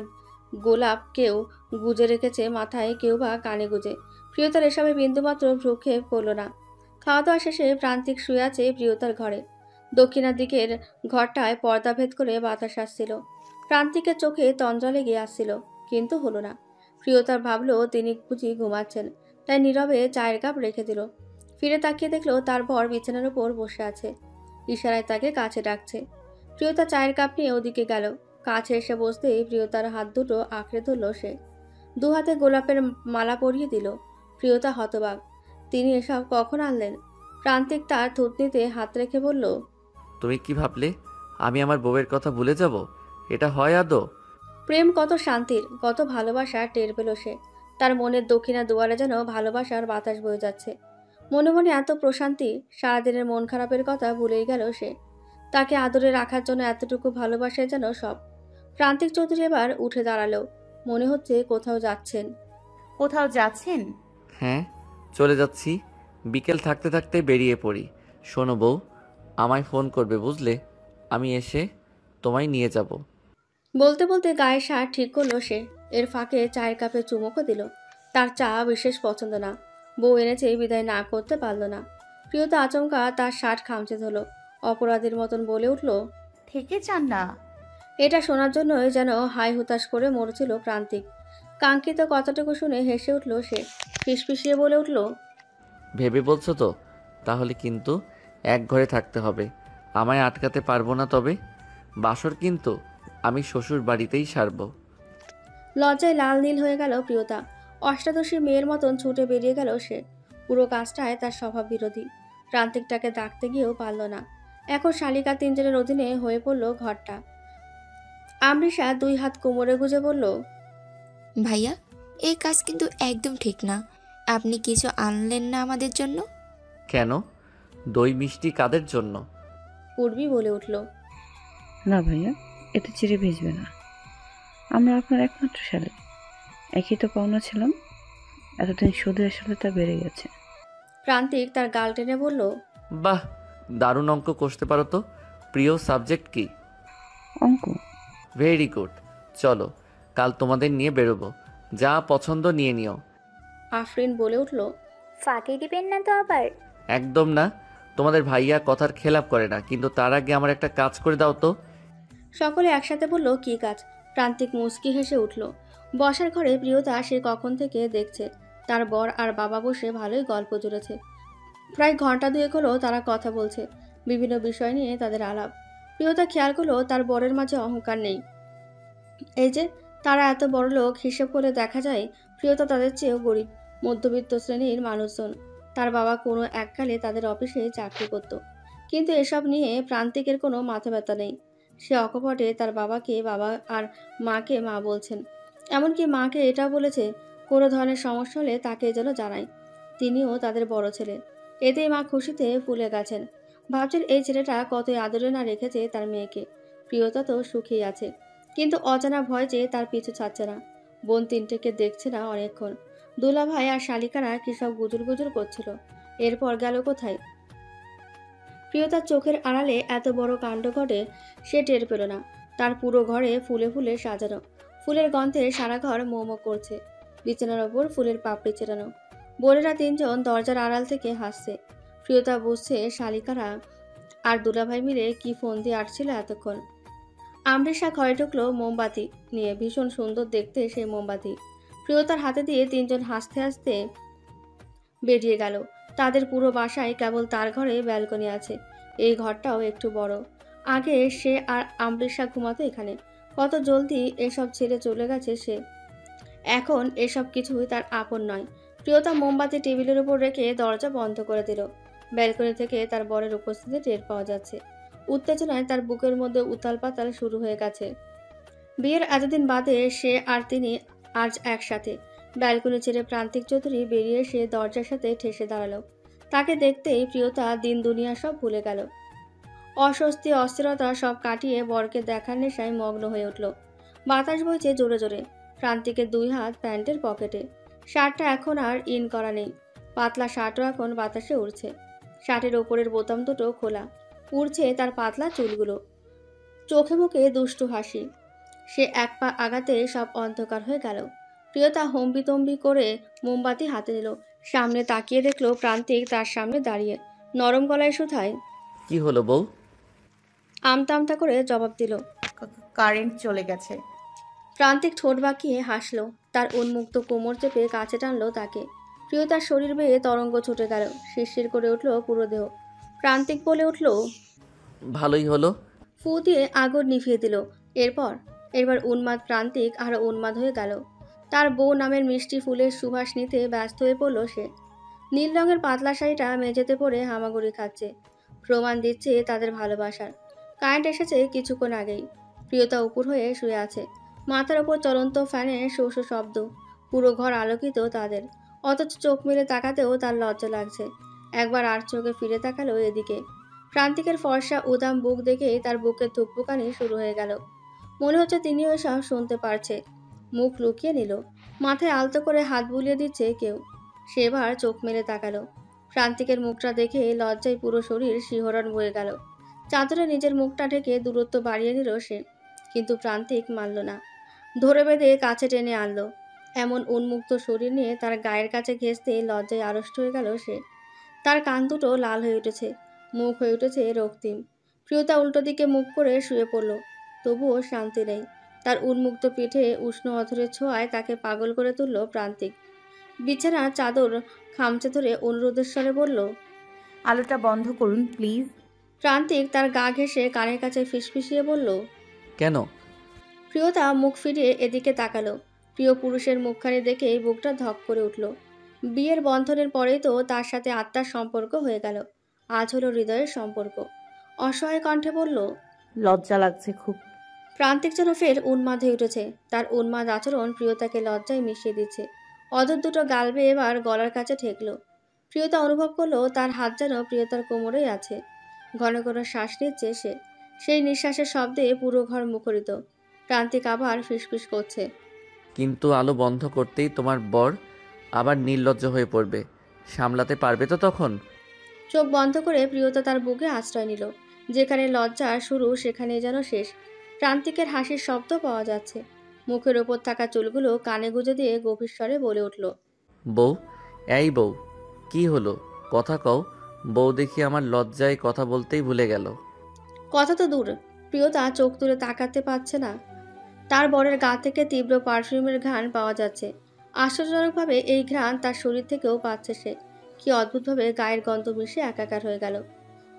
গোলাপ কেউ গুজে রেখেছে মাথায়, কেউ বা কানে গুজে। প্রিয়তার এসবে বিন্দুমাত্র ভ্রুক্ষেপ করল না। খাওয়া দাওয়া শেষে প্রান্তিক শুয়ে আছে প্রিয়তার ঘরে। দক্ষিণার দিকের ঘরটায় পর্দা ভেদ করে বাতাস আসছিল। প্রান্তিকের চোখে তন্দ্রা লেগে আসছিল, কিন্তু হলো না। প্রিয়তার ভাবলো তিনি বুঝি ঘুমাচ্ছেন, তাই নীরবে চায়ের কাপ রেখে দিল। ফিরে তাকিয়ে দেখলো তার বর বিছানার উপর বসে আছে। ইশারায় তাকে কাছে ডাকছে। প্রিয়তা চায়ের কাপ নিয়ে ওদিকে গেল। কাছে এসে বসতেই প্রিয়তার হাত দুটো আঁকড়ে ধরল সে। 2 হাতে গোলাপের মালা পরিয়ে দিল। প্রিয়তা হতবাক, তিনি এসব কখন আনলেন? প্রান্তিক তার থুতনিতে হাত রেখে বলল, তুমি কি ভাবলে আমি আমার বউয়ের কথা ভুলে যাব? এটা হয় আদৌ? প্রেম কত শান্তির, কত ভালোবাসা টের পেল সে। তার মনের দক্ষিণা দুয়ারে যেন ভালোবাসার বাতাস বয়ে যাচ্ছে। মনে মনে এত প্রশান্তি, সারাদিনের মন খারাপের কথা ভুলেই গেল সে। তাকে আদরে রাখার জন্য এতটুকু ভালোবাসায় যেন সব। প্রান্তিক চৌধুরী এবার উঠে দাঁড়ালো। মনে হচ্ছে কোথাও যাচ্ছেন। কোথাও যাচ্ছেন? হ্যাঁ, চলে যাচ্ছি। বিকেল থাকতে থাকতে বেরিয়ে পড়ি। শোনো বউ, আমায় ফোন করবে বুঝলে? আমি এসে তোমায় নিয়ে যাব। বলতে বলতে গায়ে শার্ট ঠিক করলো সে। এর ফাঁকে চায়ের কাপে চুমুকও দিল। তার চা বিশেষ পছন্দ না, বউ এনেছে বিদায় না করতে পারল না। প্রিয়তা আচমকা তার শার্ট খামচে ধরল। অপরাধীর মতন বলে উঠল, থেকে চান না? এটা শোনার জন্যই যেন হাই হুতাশ করে মরছিল প্রান্তিক। কাঙ্ক্ষিত কথাটুকু শুনে হেসে উঠল সে। ফিসফিসিয়ে বলে উঠল, ভেবে বলছো তো? তাহলে কিন্তু এক ঘরে থাকতে হবে, আমায় আটকাতে পারবো না। তবে বাসর কিন্তু আমি শ্বশুর বাড়িতেই সারবো। লজ্জায় লাল নীল হয়ে গেল প্রিয়তা। অষ্টাদশী মেয়ের মতন ছুটে বেরিয়ে গেল সে। পুরো কাজটায় তার স্বভাব বিরোধী। প্রান্তিকটাকে ডাকতে গিয়েও পারল না। এখন শালিকা তিনজনের অধীনে হয়ে পড়ল ঘরটা। আমৃষা 2 হাত কোমরে গুজে বলল, ভাইয়া, এই কাজ কিন্তু একদম ঠিক না। আপনি কিছু আনলেন না আমাদের জন্য? কেন? দই মিষ্টি কাদের জন্য? পূর্বী বলে উঠল, না ভাইয়া, এতে চিড়ে ভিজবে না। আমরা আপনার একমাত্র শালী, একই তো পাওনা ছিলাম। এতদিন শুধু আসলে তা বেড়ে গেছে। প্রান্তিক তার গাল টেনে বলল, বাহ, দারুণ অঙ্ক কষতে পারো তো। প্রিয় সাবজেক্ট কি? অঙ্ক। Very good. চলো, কাল তোমাদের নিয়ে বেরোবো, যা পছন্দ নিয়ে নিও। আফরিন বলে উঠল, ফাঁকি দিবেন না তো আবার? একদম না, তোমাদের ভাইয়া কথার খেলাপ করে না, কিন্তু তার আগে আমার একটা কাজ করে দাও তো। সকলে একসাথে বলল, কি কাজ? প্রান্তিক মুচকি হেসে উঠল। বসার ঘরে প্রিয়তা সে কখন থেকে দেখছে তার বর আর বাবা বসে ভালোই গল্প জুড়েছে। প্রায় ঘন্টা 2 হলো তারা কথা বলছে, বিভিন্ন বিষয় নিয়ে তাদের আলাপ। প্রিয়তা খেয়াল করলো তার বরের মাঝে অহংকার নেই। এই যে তারা এত বড় লোক, হিসেব করে দেখা যায় প্রিয়তা তাদের চেয়েও গরিব মধ্যবিত্ত শ্রেণীর মানুষজন। তার বাবা কোনো এককালে তাদের অফিসে চাকরি করত, কিন্তু এসব নিয়ে প্রান্তিকের কোনো মাথা ব্যথা নেই। সে অকপটে তার বাবাকে বাবা আর মাকে মা বলছেন। এমনকি মাকে এটাও বলেছে কোনো ধরনের সমস্যা হলে তাকে যেন জানায়, তিনিও তাদের বড় ছেলে। এতেই মা খুশিতে ফুলে গেছেন। ভাবছেন এই ছেলেটা কতই আদরে না রেখেছে তার মেয়েকে। প্রিয়তা তো সুখেই আছে, কিন্তু অজানা ভয় যে তার পিছু ছাড়ছে না। বোন তিনটেকে দেখছে না অনেকক্ষণ। দুলাভাই আর শালিকারা কি সব গুজুর গুজুর করছিল। এরপর গেল কোথায়? প্রিয়তার চোখের আড়ালে এত বড় কাণ্ড ঘটে সে টের পেল না। তার পুরো ঘরে ফুলে ফুলে সাজানো, ফুলের গন্ধে সারা ঘর মোমো করছে। বিছানার ওপর ফুলের পাপড়ি চেরানো। বোনেরা 3 জন দরজার আড়াল থেকে হাসছে। প্রিয়তা বুঝছে শালিকারা আর দুলাভাই মিলে কি ফোন দিয়ে আসছিল এতক্ষণ। আমৃষা ঘরে ঢুকলো মোমবাতি নিয়ে, ভীষণ সুন্দর দেখতে সেই মোমবাতি। প্রিয়তার হাতে দিয়ে 3 জন হাসতে হাসতে বেরিয়ে গেল। তাদের পুরো বাসায় কেবল তার ঘরে ব্যালকনি আছে। এই ঘরটাও একটু বড়। আগে সে আর আমৃষা ঘুমাতো এখানে। কত জলদি এসব ছেড়ে চলে গেছে সে। এখন এসব কিছুই তার আপন নয়। প্রিয়তা মোমবাতি টেবিলের উপর রেখে দরজা বন্ধ করে দিল। ব্যালকনি থেকে তার বরের উপস্থিতি টের পাওয়া যাচ্ছে। উত্তেজনায় তার বুকের মধ্যে উতাল পাতাল শুরু হয়ে গেছে। বিয়ের এতদিন বাদে সে আর তিনি আজ একসাথে। ব্যালকনি ছেড়ে প্রান্তিক চৌধুরী বেরিয়ে এসে দরজার সাথে ঠেসে দাঁড়ালো। তাকে দেখতেই প্রিয়তা দিন দুনিয়া সব ভুলে গেল। অস্বস্তি অস্থিরতা সব কাটিয়ে বরকে দেখার নেশায় মগ্ন হয়ে উঠল। বাতাস বইছে জোরে জোরে। প্রান্তিকের 2 হাত প্যান্টের পকেটে। শার্টটা এখন আর ইন করা নেই। পাতলা শার্টও এখন বাতাসে উড়ছে। শার্টের ওপরের বোতাম দুটো খোলা। উড়ছে তার পাতলা চুলগুলো। চোখে মুখে দুষ্টু হাসি। সে এক পা আগাতে সব অন্ধকার হয়ে গেল। প্রিয়তা হম্বিতম্বি করে মোমবাতি হাতে নিল। সামনে তাকিয়ে দেখলো প্রান্তিক তার সামনে দাঁড়িয়ে। নরম গলায় শুধায়, কি হলো বউ? আমতা আমতা করে জবাব দিল, কারেন্ট চলে গেছে। প্রান্তিক ঠোঁট বাঁকিয়ে হাসলো। তার উন্মুক্ত কোমর চেপে কাছে টানলো তাকে। প্রিয়তার শরীর বেয়ে তরঙ্গ ছুটে গেল। শিরশির করে উঠল পুরো দেহ। প্রান্তিক বলে উঠল, ভালোই হলো। ফু দিয়ে আগুন নিভিয়ে দিল। এরপর উন্মাদ প্রান্তিক আরো উন্মাদ হয়ে গেল। তার বউ নামের মিষ্টি ফুলের সুবাস নিতে ব্যস্ত হয়ে পড়ল সে। নীল রঙের পাতলা শাড়িটা মেঝেতে পড়ে হামাগুড়ি খাচ্ছে, প্রমাণ দিচ্ছে তাদের ভালোবাসার। কারেন্ট এসেছে কিছুক্ষণ আগেই। প্রিয়তা উপর হয়ে শুয়ে আছে। মাথার ওপর চলন্ত ফ্যানের শো শো শব্দ। পুরো ঘর আলোকিত তাদের। অথচ চোখ মেলে তাকাতেও তার লজ্জা লাগছে। একবার আর চোখে ফিরে তাকালো এদিকে। প্রান্তিকের ফর্সা উদাম বুক দেখেই তার বুকে থুকপুকানি শুরু হয়ে গেল। মনে হচ্ছে তিনিও সব শুনতে পারছে। মুখ লুকিয়ে নিল। মাথায় আলতো করে হাত বুলিয়ে দিচ্ছে কেউ। সেবার চোখ মেলে তাকালো। প্রান্তিকের মুখটা দেখে লজ্জায় পুরো শরীর শিহরণ বয়ে গেল। চাদরে নিজের মুখটা ঢেকে দূরত্ব বাড়িয়ে নিল সে, কিন্তু প্রান্তিক মানল না। ধরে বেঁধে কাছে টেনে আনলো। এমন উন্মুক্ত শরীর নিয়ে তার গায়ের কাছে ঘেঁষতে লজ্জায় আড়ষ্ট হয়ে গেল সে। তার কান দুটো লাল হয়ে উঠেছে, মুখ হয়ে উঠেছে রক্তিম। প্রিয়তা উল্টো দিকে মুখ করে শুয়ে পড়ল। তবুও শান্তি নেই। তার উন্মুক্ত পিঠে উষ্ণ অধরের ছোঁয়ায় তাকে পাগল করে তুলল প্রান্তিক। বিছানার চাদর খামচে ধরে অনুরোধের স্বরে বলল, আলোটা বন্ধ করুন প্লিজ। প্রান্তিক তার গা ঘেঁষে কানের কাছে ফিসফিসিয়ে বলল। কেন? প্রিয়তা মুখ ফিরিয়ে এদিকে তাকালো। প্রিয় পুরুষের মুখখানি দেখেই বুকটা ধক করে উঠল। বিয়ের বন্ধনের পরেই তো তার সাথে আত্মার সম্পর্ক হয়ে গেল, আজ হলো হৃদয়ের সম্পর্ক। অসহায় কণ্ঠে বলল, লজ্জা লাগছে খুব। প্রান্তিক যেন ফের উন্মাদ হয়ে উঠেছে। তার উন্মাদ আচরণ প্রিয়তাকে লজ্জায় মিশিয়ে দিচ্ছে। অধর দুটো গাল বেয়ে এবার গলার কাছে ঠেকল। প্রিয়তা অনুভব করলো তার হাত যেন প্রিয়তার কোমরেই আছে। ঘন ঘন শ্বাস নিচ্ছে সে। সেই নিঃশ্বাসের শব্দে পুরো ঘর মুখরিত। প্রান্তিক আবার ফিসফিস করছে, কিন্তু আলো বন্ধ করতেই তোমার বর আবার নির্লজ্জ হয়ে পড়বে, সামলাতে পারবে তো তখন? চোখ বন্ধ করে প্রিয়তা তার বুকে আশ্রয় নিল। যেখানে লজ্জা শুরু সেখানে যেন শেষ। প্রান্তিকের হাসির শব্দ পাওয়া যাচ্ছে। মুখের ওপর থাকা চুলগুলো কানে গুঁজে দিয়ে গভীর স্বরে বলে উঠল, বউ, এই বউ, কি হলো? কথা কও। বউ দেখি আমার লজ্জায় কথা বলতেই ভুলে গেল। কথা তো দূর, প্রিয়তা চোখ তুলে তাকাতে পারছে না। তার বরের গা থেকে তীব্র পারফিউমের ঘ্রাণ পাওয়া যাচ্ছে। আশ্চর্যজনকভাবে এই ঘ্রাণ তার শরীর থেকেও পাচ্ছে সে। কি অদ্ভুতভাবে গায়ের গন্ধ মিশে একাকার হয়ে গেল।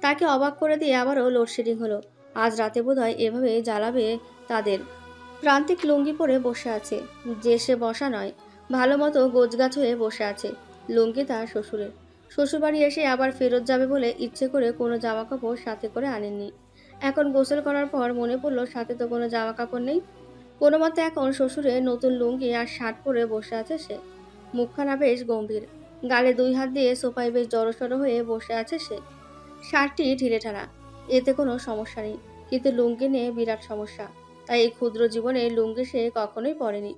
তাকে অবাক করে দিয়ে আবারও লোডশেডিং হলো। আজ রাতে বোধহয় এভাবে জ্বালাবে তাদের। প্রান্তিক লুঙ্গি পরে বসে আছে, যে সে বসা নয়, ভালো মতো গোছগাছ হয়ে বসে আছে। লুঙ্গি তার শ্বশুরের। শ্বশুরবাড়ি এসে আবার ফেরত যাবে বলে ইচ্ছে করে কোনো জামা কাপড় সাথে করে আনেননি। এখন গোসল করার পর মনে পড়লো সাথে তো কোনো জামা কাপড় নেই। কোনো মতে এখন শ্বশুরের নতুন লুঙ্গি আর শার্ট পরে বসে আছে সে। মুখখানা বেশ গম্ভীর। গালে দুই হাত দিয়ে সোফায় বেশ জড়সড় হয়ে বসে আছে সে। শার্টটি ঢিলেঢালা, এতে কোনো সমস্যা নেই, কিন্তু লুঙ্গি নিয়ে বিরাট সমস্যা। তাই এই ক্ষুদ্র জীবনে লুঙ্গি সে কখনোই পরেনি।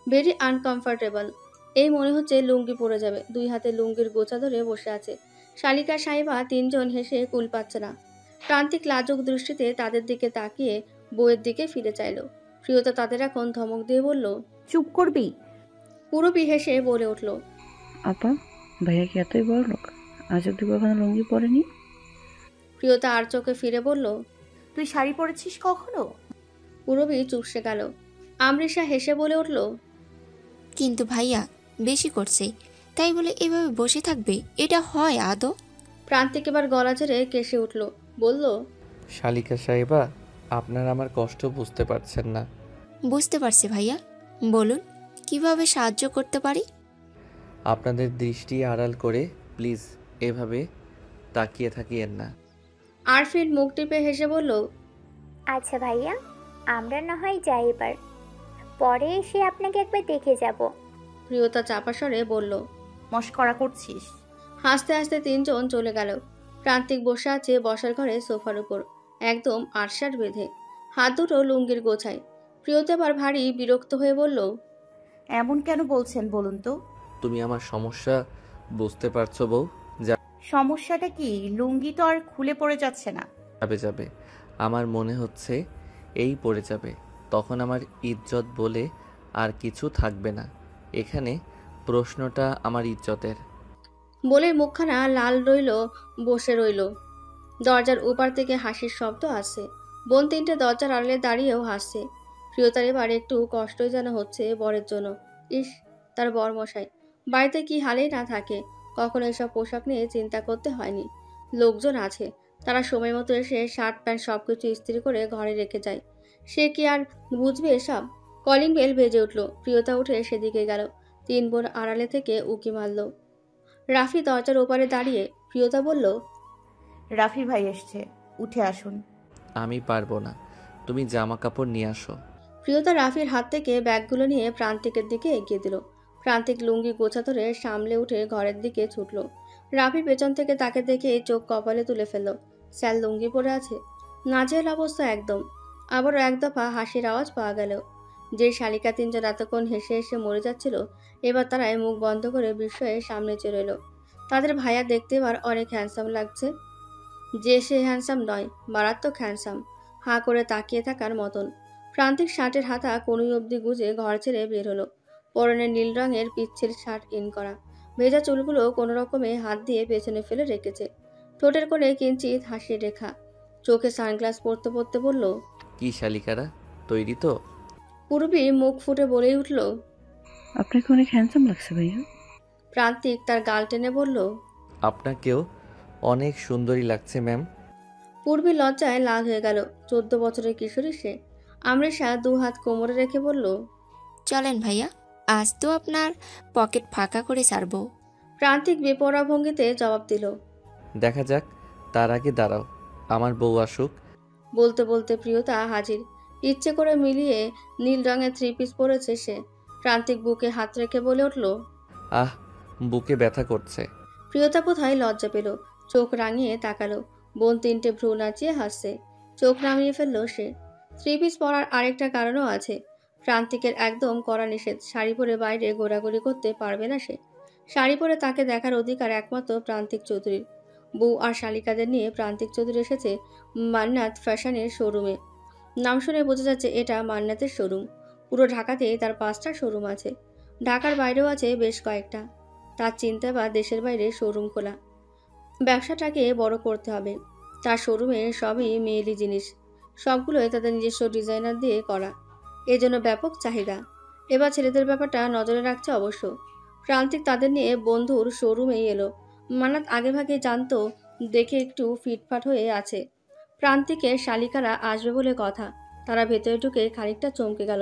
Very uncomfortable. এই মনে হচ্ছে লুঙ্গি পরে যাবে। দুই হাতে লুঙ্গির গোছা ধরে বসে আছে শালিকা সাহেবা। তিনজন হেসে কুল পাচ্ছে না। প্রান্তিক লাজুক দৃষ্টিতে তাদের দিকে তাকিয়ে বউয়ের দিকে ফিরে চাইল। প্রিয়তা তাদের এখন ধমক দিয়ে বলল, চুপ করবি? পুরবি হেসে বলে উঠল, আপা, ভাইয়া কি এতই বড় লোক? আজ অব্দি কখনো লুঙ্গি পরেনি? প্রিয়তা আর চোখে ফিরে বলল, তুই শাড়ি পরেছিস কখনো? পুরবি চুপসে গেল। আমৃষা হেসে বলে উঠল, কিন্তু ভাইয়া বেশি করছে, তাই বলে এভাবে বসে থাকবে? এটা হয় আদৌ? প্রান্তিক এবার গলা ঝেড়ে কেসে উঠল, বলল, শালিকা সাহেবা, আপনার আমার কষ্ট বুঝতে পারছেন না। বুঝতে পারছি ভাইয়া, বলুন কিভাবে সাহায্য করতে পারি? আপনাদের দৃষ্টি আড়াল করে প্লিজ এভাবে তাকিয়ে থাকিয়েন না। আরফিন মুখ টিপে হেসে বলল, আচ্ছা ভাইয়া, আমরা না হয় যাই এবার, পরে এসে আপনাকে একবার দেখে যাব। প্রিয়তা চাপা স্বরে বলল, মস্করা করছিস? হাসতে হাসতে তিনজন চলে গেল। প্রান্তিক বসে আছে বসার ঘরে সোফার উপর, একদম আটসাট বেঁধে, হাত দুটো লুঙ্গির গোছায়। প্রিয়তা আবার ভারী বিরক্ত হয়ে বলল, এমন কেন বলছেন বলুন তো? তুমি আমার সমস্যা বুঝতে পারছো বউ? সমস্যাটা কি? লুঙ্গি তো আর খুলে পড়ে যাচ্ছে না। যাবে যাবে, আমার মনে হচ্ছে এই পড়ে যাবে, তখন আমার ইজ্জত বলে আর কিছু থাকবে না। এখানে প্রশ্নটা আমার ইজ্জতের। বলে মুখখানা লাল বসে রইল। দরজার উপার থেকে হাসির শব্দ আসছে। বোন তিনটে দরজার আড়ালে দাঁড়িয়েও হাসছে। প্রিয়তার এবার একটু কষ্টই যেন হচ্ছে বরের জন্য। ইস, তার বরমশাই বাড়িতে কি হালেই না থাকে, কখনো এসব পোশাক নিয়ে চিন্তা করতে হয়নি। লোকজন আছে, তারা সময় মতো এসে শার্ট প্যান্ট সবকিছু ইস্ত্রি করে ঘরে রেখে যায়। সে কি আর বুঝবে এসব? কলিং বেল বেজে উঠল। প্রিয়তা উঠে সেদিকে গেল। তিন বোন আড়ালে থেকে উকি মারল। রাফি দরজার ওপারে দাঁড়িয়ে। প্রিয়তা বলল, রাফি ভাই এসছে, উঠে আসুন। আমি পারবো না, তুমি জামা কাপড় নিয়ে আসো। প্রিয়তা রাফির হাত থেকে ব্যাগগুলো নিয়ে প্রান্তিকের দিকে এগিয়ে দিল। প্রান্তিক লুঙ্গি গোছা ধরে সামলে উঠে ঘরের দিকে ছুটল। রাফি পেছন থেকে তাকে দেখে চোখ কপালে তুলে ফেলল। স্যাল লুঙ্গি পরে আছে, নাজেহাল অবস্থা একদম। আবারও এক দফা হাসির আওয়াজ পাওয়া গেল। যে শালিকা তিনজন এতক্ষণ হেসে হেসে মরে যাচ্ছিল, এবার তারাই মুখ বন্ধ করে বিস্ময়ে সামনে চলে এলো। তাদের ভাইয়া দেখতে এবার অনেক হ্যান্ডসাম লাগছে। যে সে হ্যান্ডসাম নয়, মারাত্মক হ্যান্ডসাম, হাঁ করে তাকিয়ে থাকার মতন। প্রান্তিক শার্টের হাতা কনুই অবধি গুজে ঘর ছেড়ে বের হলো। পরনে নীল রঙের পিচ্ছিল শার্ট ইন করা, ভেজা চুলগুলো কোনো রকমে হাত দিয়ে পেছনে ফেলে রেখেছে। ঠোঁটের কোণে কিঞ্চিত হাসির রেখা। চোখে সানগ্লাস পরতে পরতে বলল, কি শালিকারা, তৈরি তো? পূর্বী মুখ ফুটে বলেই উঠল, আপনাকে অনেক হ্যান্ডসাম লাগছে ভাইয়া। প্রান্তিক তার গাল টেনে বলল, আপনাকেও অনেক সুন্দরী লাগছে ম্যাম। পূর্বী লজ্জায় লাল হয়ে গেল। 14 বছরের কিশোরী সে। আমরেশা 2 হাত কোমরে রেখে বলল, চলেন ভাইয়া, আজ তো আপনার পকেট ফাঁকা করে ছাড়বো। প্রান্তিক বেপরোয়া ভঙ্গিতে জবাব দিল। দেখা যাক, তার আগে দাঁড়াও, আমার বউ আসুক। বলতে বলতে প্রিয়তা হাজির। ইচ্ছে করে মিলিয়ে নীল রঙের 3 পিস পরেছে সে। প্রান্তিক বুকে হাত রেখে বলে উঠল, আহ, বুকে ব্যথা করছে। প্রিয়তা বোধহয় লজ্জা পেল, চোখ রাঙিয়ে তাকালো। বোন 3টে ভ্রু নাচিয়ে হাসছে। চোখ নামিয়ে ফেলল সে। 3 পিস পরার আরেকটা কারণও আছে। প্রান্তিকের একদম কড়া নিষেধ, শাড়ি পরে বাইরে ঘোরাঘুরি করতে পারবে না সে। শাড়ি পরে তাকে দেখার অধিকার একমাত্র প্রান্তিক চৌধুরীর। বউ আর শালিকাদের নিয়ে প্রান্তিক চৌধুরী এসেছে মান্নাত ফ্যাশনের শোরুমে। নাম শুনে বোঝা যাচ্ছে এটা মান্নাতের শোরুম। পুরো ঢাকাতেই তার 5টা শোরুম আছে। ঢাকার বাইরেও আছে বেশ কয়েকটা। তার চিন্তা বা দেশের বাইরে শোরুম খোলা। ব্যবসাটাকে বড় করতে হবে। তার শোরুমে সবই মেয়েলি জিনিস, সবগুলোই তাদের নিজস্ব ডিজাইনার দিয়ে করা। এজন্য ব্যাপক চাহিদা। এবার ছেলেদের ব্যাপারটা নজরে রাখছে অবশ্য। প্রান্তিক তাদের নিয়ে বন্ধুর শোরুমেই এলো। মান্নাত আগেভাগে জানতো দেখে একটু ফিটফাট হয়ে আছে। প্রান্তিকের শালিকারা আসবে বলে কথা। তারা ভেতরে ঢুকে খানিকটা চমকে গেল।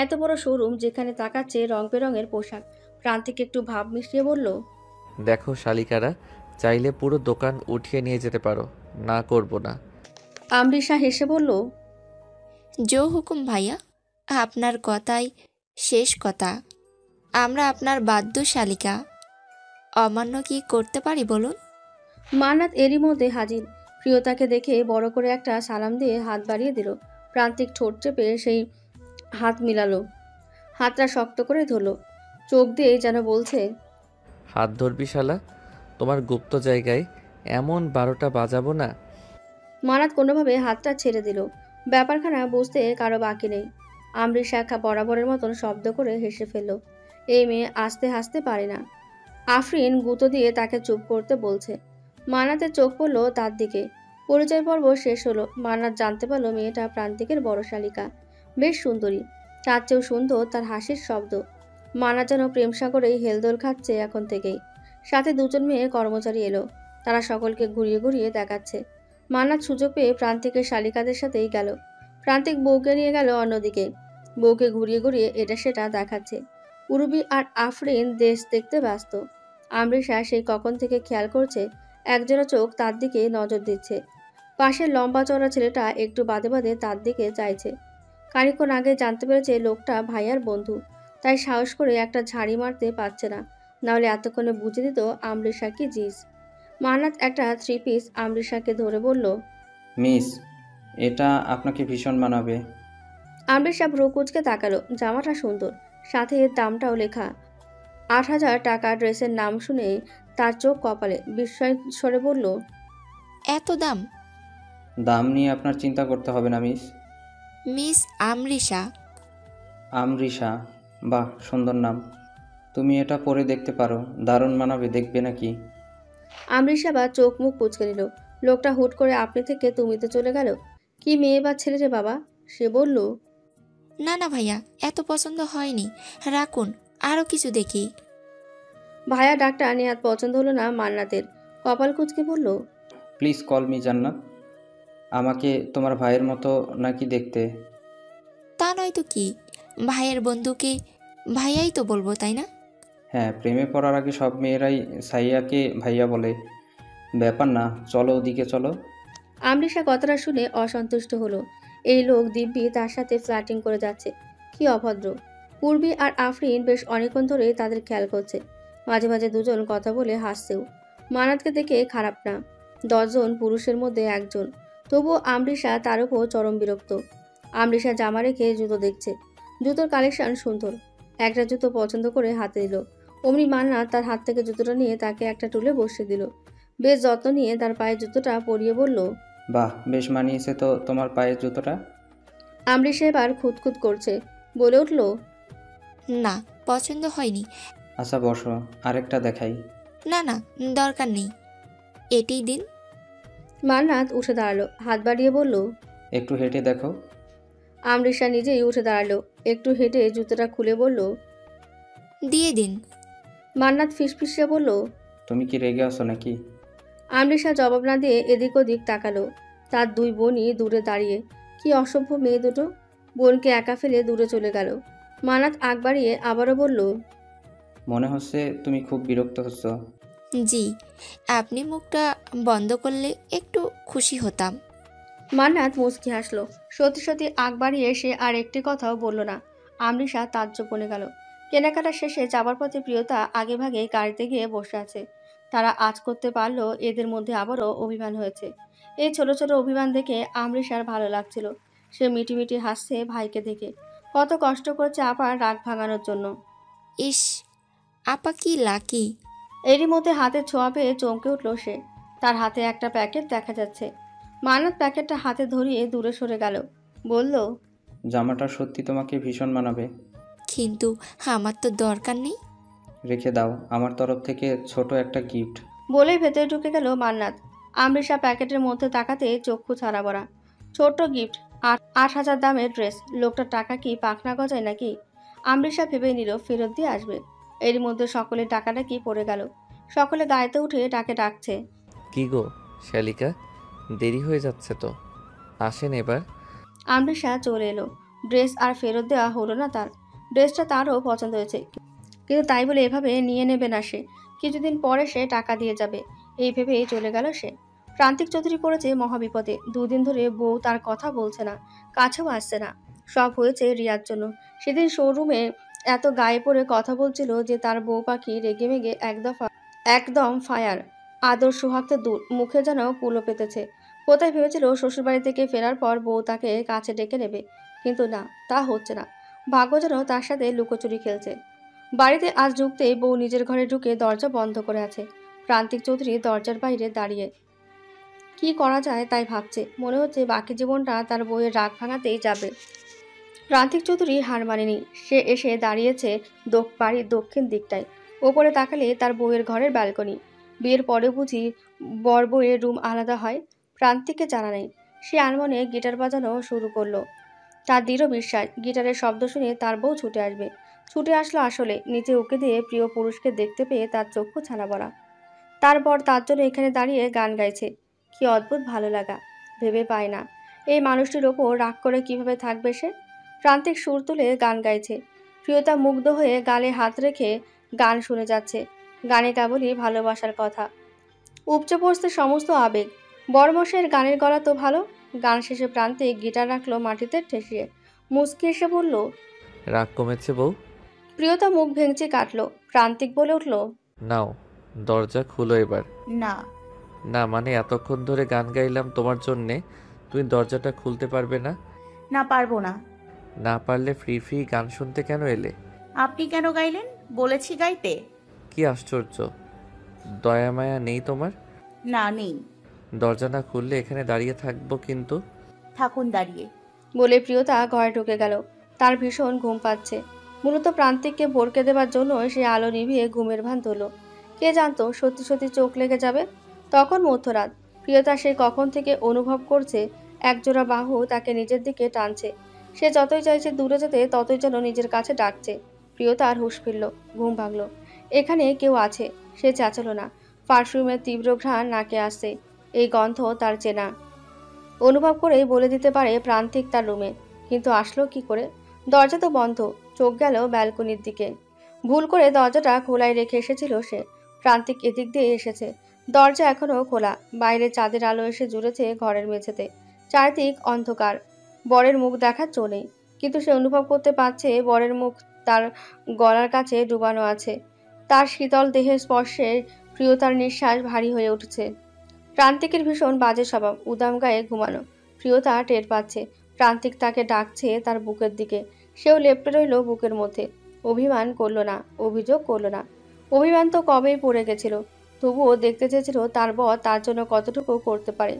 এত বড় শোরুম, যেখানে তাকাচ্ছে রং বেরঙের পোশাক। প্রান্তিক একটু ভাব মিশিয়ে বলল, দেখো শালিকারা, চাইলে পুরো দোকান উঠিয়ে নিয়ে যেতে পারো, না করব না। আমরিশা হেসে বলল, জো হুকুম ভাইয়া, আপনার কথাই শেষ কথা। আমরা আপনার বাধ্য শালিকা, অমান্য কি করতে পারি বলুন? মান্নাত এরই মধ্যে হাজির। প্রিয়তাকে দেখে বড় করে একটা সালাম দিয়ে হাত বাড়িয়ে দিল। প্রান্তিক ঠোঁট চেপে সেই হাত মিলালো, হাতটা শক্ত করে ধরল, চোখ দিয়ে যেন বলছে, হাত ধরবি শালা, তোমার গুপ্ত জায়গায় এমন 12টা বাজাবো না। মান্নাত কোনোভাবে হাতটা ছেড়ে দিল। ব্যাপারখানা বুঝতে কারো বাকি নেই। আমরিশা বরাবরের মতন শব্দ করে হেসে ফেলল। এই মেয়ে হাসতে হাসতে পারে না। আফরিন গুঁতো দিয়ে তাকে চুপ করতে বলছে। মান্নাতের চোখ পড়ল তার দিকে। পরিচয় পর্ব শেষ হলো। মান্নাত জানতে পারলো মেয়েটা প্রান্তিকের বড় শালিকা, বেশ সুন্দরী। তার চেয়েও সুন্দর তার হাসির শব্দ। মান্নাত যেন প্রেম সাগরেই হেলদোল খাচ্ছে এখন থেকেই। সাথে 2জন মেয়ে কর্মচারী এলো। তারা সকলকে ঘুরিয়ে ঘুরিয়ে দেখাচ্ছে। মান্নাত সুযোগ পেয়ে প্রান্তিকের শালিকাদের সাথেই গেল। প্রান্তিক বউকে নিয়ে গেল অন্যদিকে। বউকে ঘুরিয়ে ঘুরিয়ে এটা সেটা দেখাচ্ছে। পূর্বী আর আফরিন দেশ দেখতে ব্যস্ত। আমরিশা সেই কখন থেকে খেয়াল করছে একজোড়া চোখ তার দিকে নজর দিচ্ছে। পাশের লম্বা চওড়া ছেলেটা একটু বাদে বাদে তার দিকে চাইছে। খানিকক্ষণ আগে জানতে পেরেছে লোকটা ভাইয়ার বন্ধু, তাই সাহস করে একটা ঝাড়ি মারতে পারছে না, নাহলে এতক্ষণে বুঝে দিত আমরিশা কি জিস। মান্নাত একটা 3 পিস আমরিশাকে ধরে বলল, মিস, এটা আপনাকে ভীষণ মানাবে। আমরিশা ভ্রু কুঁচকে তাকালো। জামাটা সুন্দর, সাথে এর দামটাও লেখা। 8,000 টাকা। ড্রেসের নাম শুনে তার চোখ কপালে। বিস্ময় স্বরে বলল, এত দাম? দাম নিয়ে আপনার চিন্তা করতে হবে না মিস। মিস আমরিশা? আমরিশা, বাহ, সুন্দর নাম। তুমি এটা পরে দেখতে পারো, দারুণ মানাবে, দেখবে নাকি? আমরিশা বা চোখ মুখ কুঁচকে নিল। লোকটা হুট করে আপনি থেকে তুমিতে চলে গেল। কি মেয়ে বা ছেলে রে বাবা? সে বলল, না না ভাইয়া, এত পছন্দ হয়নি, রাখুন, আরও কিছু দেখি। ভাইয়া ডাক্তার নেহাত পছন্দ হলো না মান্নাতের। কপাল কুঁচকে বলল, প্লিজ কল মি জান্নাত। আমাকে তোমার ভাইয়ের মতো নাকি দেখতে? তা নয় তো কি, ভাইয়ের বন্ধুকে ভাইয়াই তো বলবো, তাই না? হ্যাঁ, প্রেমে পড়ার আগে সব মেয়েরাই সাইয়াকে ভাইয়া বলে। ব্যাপার না, চলো ওদিকে চলো। আমরিশা কথাটা শুনে অসন্তুষ্ট হলো। এই লোক দিব্যি তার সাথে ফ্ল্যাটিং করে যাচ্ছে, কি অভদ্র। পূর্বী আর আফরিন বেশ অনেকক্ষণ ধরে তাদের খেয়াল করছে। মাঝে মাঝে 2জন কথা বলে হাসছেও। মান্নাতকে দেখে খারাপ না, 10 জন পুরুষের মধ্যে একজন। তবুও আমরিশা তার উপর চরম বিরক্ত। আমরিশা জামা রেখে জুতো দেখছে। জুতোর কালেকশন সুন্দর। একটা জুতো পছন্দ করে হাতে দিল। অমনি মান্নাত তার হাত থেকে জুতোটা নিয়ে তাকে একটা টুলে বসিয়ে দিল। বেশ যত্ন নিয়ে তার পায়ে জুতোটা পরিয়ে বলল, বাহ, বেশ মানিয়েছে তো তোমার পায়ের জুতোটা। আমরিশা এবার খুঁতখুত করছে, বলে উঠল, না, পছন্দ হয়নি। আচ্ছা বসো, আরেকটা দেখাই। না না, দরকার নেই, এটাই দিন। মান্নাত উঠে দাঁড়ালো, হাত বাড়িয়ে বলল, একটু হেঁটে দেখো। আমরিশা নিজেই উঠে দাঁড়ালো, একটু হেঁটে জুতোটা খুলে বলল, দিয়ে দিন। মান্নাত ফিসফিসিয়ে বলল, তুমি কি রেগে আছো নাকি? আমরিশা জবাব না দিয়ে এদিক ওদিক তাকালো। তার দুই বোনই দূরে দাঁড়িয়ে। কি অসভ্য মেয়ে দুটো! বোনকে একা ফেলে দূরে চলে গেল। মানাত আগ বাড়িয়ে আবারও বলল, মনে হচ্ছে তুমি খুব বিরক্ত হচ্ছ। জি, আপনি মুখটা বন্ধ করলে একটু খুশি হতাম। মান্নাত মুচকি হাসলো। সত্যি সত্যি আগ বাড়িয়ে সে আর একটি কথাও বলল না। আমরিশা তাজ্জব বনে গেল। কেনাকাটা শেষে যাবার পথে প্রিয়তা আগে ভাগে গাড়িতে গিয়ে বসে আছে। তারা আজ করতে পারলো এদের মধ্যে আবারও অভিমান হয়েছে। এই ছোট ছোট অভিমান দেখে আমরিশার ভালো লাগছিল। সে মিটিমিটি হাসছে ভাইকে দেখে। কত কষ্ট করছে আপার রাগ ভাঙানোর জন্য। ইস, আপা কি লাকি। এরই মধ্যে হাতে ছোঁয়া পেয়ে চমকে উঠল সে। তার হাতে একটা প্যাকেট দেখা যাচ্ছে। মানত প্যাকেটটা হাতে ধরিয়ে দূরে সরে গেল। বলল, জামাটা সত্যি তোমাকে ভীষণ মানাবে। কিন্তু আমার তো দরকার নেই। রেখে দাও, আমার তরফ থেকে ছোট একটা গিফট। বলেই ভেতরে ঢুকে গেল মান্নাত। আমরিশা প্যাকেটের মধ্যে তাকাতে চক্ষু ছাড়া বড়া। ছোট্ট গিফট, 8,000 দামের ড্রেস। লোকটার টাকা কি পাখনা গজায় নাকি? আমরিশা ভেবে নিল ফেরত দিয়ে আসবে। এর মধ্যে সকলে টাকাটা কি পড়ে গেল। সকলে গায়েতে উঠে তাকে ডাকছে। কি গো শালিকা, দেরি হয়ে যাচ্ছে তো, আসেন এবার। আমরিশা চলে এলো। ড্রেস আর ফেরত দেওয়া হলো না তার। ড্রেসটা তারও পছন্দ হয়েছে, কিন্তু তাই বলে এভাবে নিয়ে নেবে না সে। কিছুদিন পরে সে টাকা দিয়ে যাবে, এই ভেবেই চলে গেল সে। প্রান্তিক চৌধুরী পড়েছে মহাবিপদে। 2 দিন ধরে বউ তার কথা বলছে না, কাছেও আসছে না। সব হয়েছে রিয়ার জন্য। সেদিন শোরুমে এত গায়ে পড়ে কথা বলছিল যে তার বউ পাখি রেগে মেগে একদম ফায়ার। আদর সোহাগতে দূর, মুখে যেন কুলো পেতেছে। কোথায় ভেবেছিল শ্বশুরবাড়ি থেকে ফেরার পর বউ তাকে কাছে ডেকে নেবে, কিন্তু না, তা হচ্ছে না। ভাগ্য যেন তার সাথে লুকোচুরি খেলছে। বাড়িতে আজ ঢুকতেই বউ নিজের ঘরে ঢুকে দরজা বন্ধ করে আছে। প্রান্তিক চৌধুরী দরজার বাইরে দাঁড়িয়ে কি করা যায় তাই ভাবছে। মনে হচ্ছে বাকি জীবনটা তার বউয়ের রাগ ভাঙাতেই যাবে। প্রান্তিক চৌধুরী হার মানেনি। সে এসে দাঁড়িয়েছে বাড়ির দক্ষিণ দিকটায়। ওপরে তাকালে তার বউয়ের ঘরের ব্যালকনি। বিয়ের পরে বুঝি বর বউয়ের রুম আলাদা হয়? প্রান্তিককে জানা নেই। সে আনমনে গিটার বাজানো শুরু করলো। তার দৃঢ় বিশ্বাস গিটারের শব্দ শুনে তার বউ ছুটে আসবে। ছুটে আসলো আসলে। নিচে উঁকে দিয়ে প্রিয় পুরুষকে দেখতে পেয়ে তার চক্ষু ছানা বড়া। তারপর তার জন্য এখানে দাঁড়িয়ে গান গাইছে। কি অদ্ভুত ভালো লাগা, ভেবে পায় না এই মানুষটির ওপর রাগ করে কিভাবে থাকবে সে। প্রান্তিক সুর তুলে গান গাইছে। প্রিয়তা মুগ্ধ হয়ে গালে হাত রেখে গান শুনে যাচ্ছে। গানে কেবলই ভালোবাসার কথা, উপচে পড়ছে সমস্ত আবেগ। বড়মশাইয়ের গানের গলা তো ভালো। গান শেষে প্রান্তিক গিটার রাখলো মাটিতে ঠেসিয়ে। মুচকি এসে বলল, রাগ কমেছে বউ? প্রিয়তা মুখ ভেঙচি কাটলো। প্রান্তিক বলে উঠল, নাও দরজা খুলো এবার। না। না মানে এতক্ষণ ধরে গান গাইলাম তোমার জন্যে, তুমি দরজাটা খুলতে পারবে না? না, পারবো না। না পারলে ফ্রি ফ্রি গান শুনতে কেন এলে? আপনি কেন গাইলেন? বলেছি গাইতে। কি আশ্চর্য, দয়া মায়া নেই তোমার? না, নেই। দরজা না খুললে এখানে দাঁড়িয়ে থাকবো কিন্তু। থাকুন দাঁড়িয়ে। বলে প্রিয়তা ঘরে ঢুকে গেল। তার ভীষণ ঘুম পাচ্ছে। মূলত প্রান্তিককে ভরকে দেবার জন্য সে আলো নিভিয়ে ঘুমের ভান ধরল। কে জানতো সত্যি সত্যি চোখ লেগে যাবে। তখন মধ্যরাত। প্রিয়তা সে কখন থেকে অনুভব করছে একজোড়া বাহু তাকে নিজের দিকে টানছে। সে যতই চাইছে দূরে যেতে ততই যেন নিজের কাছে ডাকছে। প্রিয়তার হুঁশ ফিরল, ঘুম ভাঙল। এখানে কেউ আছে। সে চেঁচালো না। পারফিউমের তীব্র ঘ্রাণ নাকে আসছে। এই গন্ধ তার চেনা। অনুভব করেই বলে দিতে পারে প্রান্তিক তার রুমে, কিন্তু আসলো কি করে? দরজা তো বন্ধ। চোখ গেল ব্যালকনির দিকে। ভুল করে দরজাটা খোলাই রেখে এসেছিল সে। প্রান্তিক এদিক দিয়ে এসেছে। দরজা এখনো খোলা। বাইরে চাঁদের আলো এসে জুড়েছে ঘরের মেঝেতে। চারিদিক অন্ধকার। বরের মুখ দেখার চো নেই, কিন্তু সে অনুভব করতে পারছে বরের মুখ তার গলার কাছে ডুবানো আছে। তার শীতল দেহের স্পর্শে প্রিয়তার নিঃশ্বাস ভারী হয়ে উঠছে। প্রান্তিকের ভীষণ বাজে স্বভাব, উদাম গায়ে ঘুমানো। প্রিয়তা টের পাচ্ছে প্রান্তিক তাকে ডাকছে তার বুকের দিকে। সেও লেপ্টে রইল বুকের মধ্যে। অভিমান করলো না, অভিযোগ করলো না। অভিমান তো কবেই পড়ে গেছিল। তবুও দেখতে চেয়েছিল তার বর তার জন্য কতটুকু করতে পারে।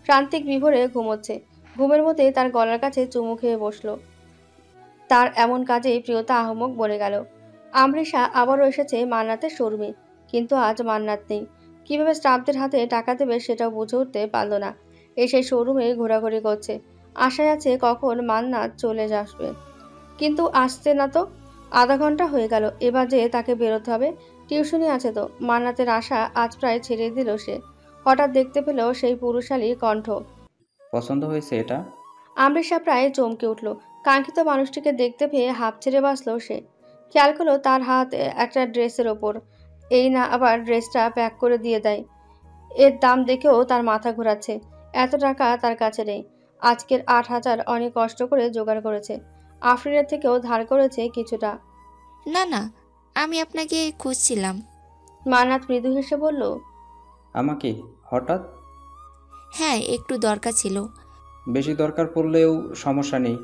প্রান্তিক বিভোরে ঘুমোচ্ছে। ঘুমের মধ্যে তার গলার কাছে চুমু খেয়ে বসলো। তার এমন কাজেই প্রিয়তা আহমক বনে গেল। আমরিশা আবারও এসেছে মান্নাতের শোরুমে, কিন্তু আজ মান্নাত নেই। কিভাবে স্টাফদের হাতে টাকা দেবে সেটাও বুঝে উঠতে পারল না। এসে শোরুমে ঘোরাঘুরি করছে। আশায় আছে কখন মান্নাত চলে আসবে, কিন্তু আসছে না তো। আধা ঘন্টা হয়ে গেল। এবার যে তাকে বেরোতে হবে। টিউশনি আছে তো। মান্নাতের আশা আজ প্রায় ছেড়ে দিল সে। হঠাৎ দেখতে পেল সেই পুরুষালী কণ্ঠ। পছন্দ হয়েছে এটা? আমৃষা প্রায় চমকে উঠল। কাঙ্ক্ষিত মানুষটিকে দেখতে পেয়ে হাঁপ ছেড়ে বাঁচল সে। খেয়াল করলো তার হাত একটা ড্রেসের ওপর। এই না আবার ড্রেসটা প্যাক করে দিয়ে দেয়। এর দাম দেখেও তার মাথা ঘোরাচ্ছে। এত টাকা তার কাছে নেই। আজকের 8,000 অনেক কষ্ট করে জোগাড় করেছে। আফরিনের থেকেও ধার করেছে কিছুটা। না না, আমি আপনাকে খুঁজছিলাম। মান্নাত মৃদু হেসে বলল, আমাকে হঠাৎ? হ্যাঁ, একটু দরকার ছিল। বেশি দরকার পড়লেও সমস্যা নেই।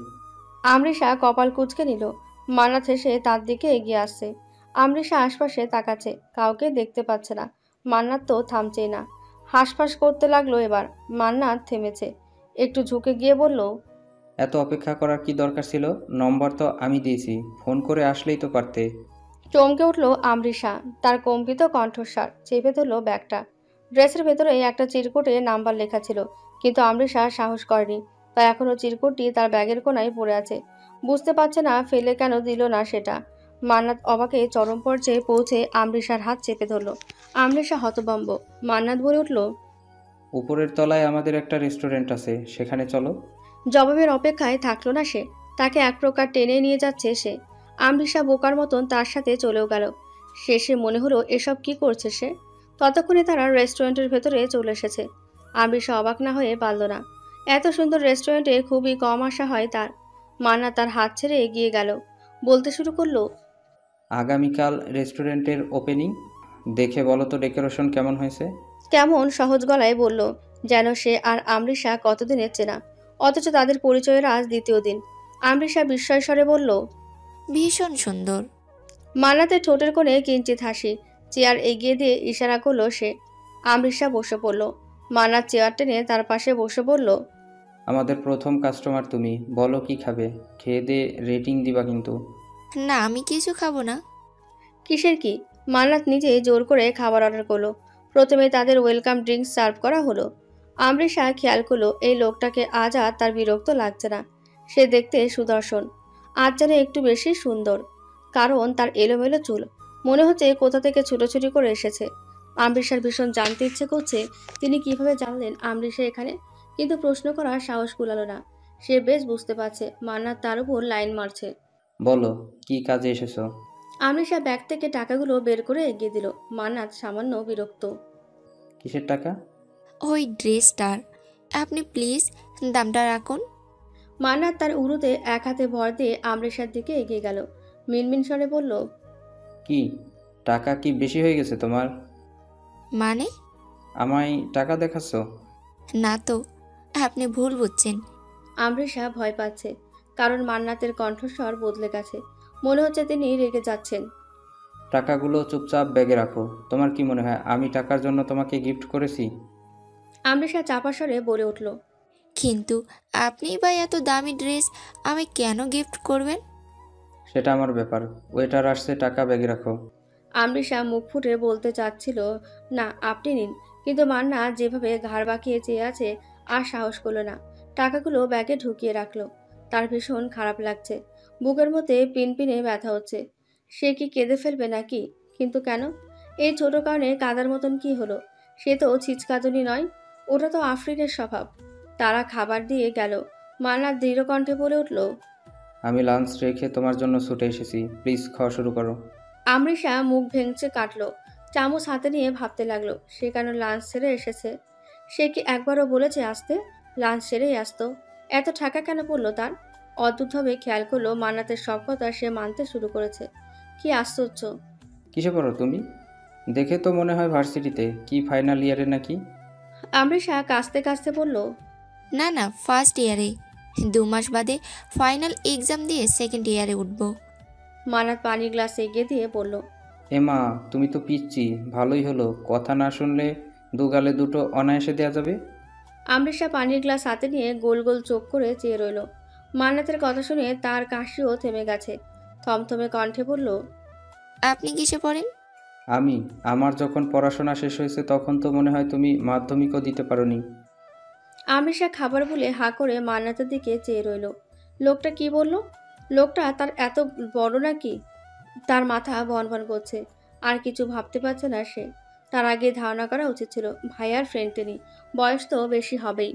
আমৃষা কপাল কুঁচকে নিল। মান্নাত হেসে তার দিকে এগিয়ে আসছে। আমৃষা আশপাশে তাকাচ্ছে, কাউকে দেখতে পাচ্ছে না। মান্নাত তো থামছেই না, হাঁসফাঁস করতে লাগলো। এবার মান্নাত থেমেছে, একটু ঝুঁকে গিয়ে বলল, এত অপেক্ষা করার কি দরকার ছিল? নম্বর তো আমি দিয়েছি, ফোন করে আসলেই তো পারতে। চমকে উঠল আমৃষা। তার কম্পিত কণ্ঠস্বর চেপে ধরল ব্যাগটা। ড্রেসের ভেতরে একটা চিরকুটে নাম্বার লেখা ছিল, কিন্তু আমৃষা সাহস করেনি। তাই এখনো চিরকুটটি তার ব্যাগের কোনায় পড়ে আছে। বুঝতে পারছে না ফেলে কেন দিল না সেটা। মান্নাত অবাকে চরম পর্যায়ে পৌঁছে আমৃষার হাত চেপে ধরল। আমৃষা হতভম্ব। মান্নাত বলে উঠল, উপরের তলায় আমাদের একটা রেস্টুরেন্ট আছে, সেখানে চলো। জবাবের অপেক্ষায় থাকলো না সে। তাকে এক প্রকার টেনে নিয়ে যাচ্ছে সে। আমৃষা বোকার মতন তার সাথে চলেও গেল। শেষে মনে হলো এসব কি করছে সে। ততক্ষণে তারা রেস্টুরেন্টের ভেতরে চলে এসেছে। আমৃষা অবাক না হয়ে পারল না। এত সুন্দর রেস্টুরেন্টে খুবই কম আশা হয় তার। মান্না তার হাত ছেড়ে এগিয়ে গেল। বলতে শুরু করলো, আগামীকাল রেস্টুরেন্টের ওপেনিং, দেখে বলো তো ডেকোরেশন কেমন হয়েছে। কেমন সহজ গলায় বলল, যেন সে আর আমৃষা কতদিনের চেনা, অথচ তাদের পরিচয়ের আজ দ্বিতীয় দিন। আমৃষা বিস্ময় স্বরে বলল, ভীষণ সুন্দর। মান্নাতের ঠোঁটের কোণে কিঞ্চিত হাসি। চেয়ার এগিয়ে দিয়ে ইশারা করলো সে। আমৃষা বসে পড়ল। মান্নাত চেয়ার টেনে তার পাশে বসে বলল, আমাদের প্রথম কাস্টমার তুমি, বলো কি খাবে, খেয়ে দিয়ে রেটিং দিবা কিন্তু। না, আমি কিছু খাবো না। কিসের কি? মান্নাত নিজে জোর করে খাবার অর্ডার করলো। প্রথমে তাদের ওয়েলকাম ড্রিঙ্কস সার্ভ করা হলো। আমৃষা খেয়াল করলো এই লোকটাকে আজ আর তার বিরক্ত লাগছে না। সে দেখতে সুদর্শন, আজ যেন একটু বেশি সুন্দর, কারণ তার এলোমেলো চুল। মনে হচ্ছে কোথা থেকে ছুটোছুটি করে এসেছে। আমৃষার ভীষণ জানতে ইচ্ছে করছে তিনি কিভাবে জানলেন আমৃষা এখানে, কিন্তু প্রশ্ন করার সাহস কুলালো না। সে বেশ বুঝতে পারছে মান্নাত তার উপর লাইন মারছে। বলো কি কাজে এসেছো। আমৃষা ব্যাগ থেকে টাকাগুলো বের করে এগিয়ে দিল। মান্নাত সামান্য বিরক্ত। কিসের টাকা? ওই ড্রেসটার। আপনি প্লিজ দামটা রাখুন। মান্নাত তার উরুতে এক হাতে ভর দিয়ে আমৃষার দিকে এগিয়ে গেল। মিনমিন স্বরে বলল, কি টাকা কি বেশি হয়ে গেছে তোমার? মানে? আমায় টাকা দেখাচ্ছ? না তো, আপনি ভুল বুঝছেন। আমৃষা ভয় পাচ্ছে, কারণ মান্নাতের কণ্ঠস্বর বদলে গেছে। মনে হচ্ছে তিনি রেগে যাচ্ছেন। টাকাগুলো চুপচাপ ব্যাগে রাখো। তোমার কি মনে হয় আমি টাকার জন্য তোমাকে গিফট করেছি? আমৃষা চাপা স্বরে বলে উঠল, কিন্তু আপনি বা এত দামি ড্রেস আমি কেন গিফট করবেন? সেটা আমার ব্যাপার। ওয়েটার আসছে, টাকা ব্যাগে রাখো। আমৃষা মুখ ফুটে বলতে চাচ্ছিল, না আপনি নিন, কিন্তু মান্না যেভাবে ঘাড় বাঁকিয়ে চেয়ে আছে আর সাহস করলো না। টাকাগুলো ব্যাগে ঢুকিয়ে রাখলো। তার ভীষণ খারাপ লাগছে। বুকের মধ্যে পিনপিনে ব্যথা হচ্ছে। সে কি কেঁদে ফেলবে নাকি? কিন্তু কেন? এই ছোট কারণে কাদার মতন কি হলো? সে তো ছিচকাদুনি নয়, ওটা তো আফরিনের স্বভাব। তারা খাবার দিয়ে গেল। মান্না দৃঢ় কণ্ঠে বলে উঠল, আমি লাঞ্চ রেখে তোমার জন্য ছুটে এসেছি, প্লিজ খাওয়া শুরু করো। আমৃষা মুখ ভেঙচে কাটলো। চামচ হাতে নিয়ে ভাবতে লাগলো সে কেন লাঞ্চ সেরে এসেছে। সে কি একবারও বলেছে আসতে? লাঞ্চ সেরেই আসতো। এত টাকা কেন পড়লো তার? অদ্ভুতভাবে খেয়াল করলো মান্নাতের সব কথা সে মানতে শুরু করেছে। কি আশ্চর্য! কিসে পড়ো তুমি? দেখে তো মনে হয় ভার্সিটিতে, কি ফাইনাল ইয়ারে নাকি? আমৃষা কাঁচতে কাঁচতে বলল, না না, ফার্স্ট ইয়ারে। 2 মাস বাদে ফাইনাল এক্সাম দিয়ে সেকেন্ড ইয়ারে উঠব। মান্নাত পানির গ্লাস এগিয়ে দিয়ে বলল, এমা তুমি তো পিচ্ছি। ভালোই হলো, কথা না শুনলে দুগালে দুটো অনায়াসে দেওয়া যাবে। আমৃষা পানির গ্লাস হাতে নিয়ে গোল গোল চোখ করে চেয়ে রইল। মান্নাতের কথা শুনে তার কাশিও থেমে গেছে। থমথমে কণ্ঠে বলল, আপনি কিসে পড়েন? আমার যখন পড়াশোনা শেষ হয়েছে তখন তো মনে হয় তুমি মাধ্যমিকও দিতে পারোনি। আমৃষা খাবার বলে হা করে মান্নাতের দিকে চেয়ে রইল। লোকটা কি বলল? লোকটা তার এত বড় নাকি? তার মাথা ভনভন করছে, আর কিছু ভাবতে পারছে না সে। তার আগে ধারণা করা উচিত ছিল ভাইয়ার ফ্রেন্ড তিনি, বয়স তো বেশি হবেই।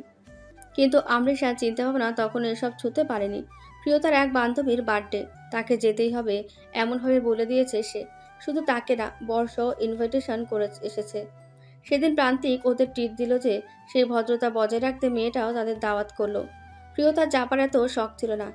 কিন্তু আমৃষার চিন্তাভাবনা তখন এসব ছুঁতে পারেনি। প্রিয়তার এক বান্ধবীর বার্থডে, তাকে যেতেই হবে এমনভাবে বলে দিয়েছে সে। শুধু তাকে না, বর্ষ ইনভাইটেশন করে এসেছে। সেদিন প্রান্তিক ওদের ট্রিট দিল যে সেই ভদ্রতা বজায় রাখতে মেয়েটাও তাদের দাওয়াত করলো। প্রিয়তার যাবার এত শখ ছিল না,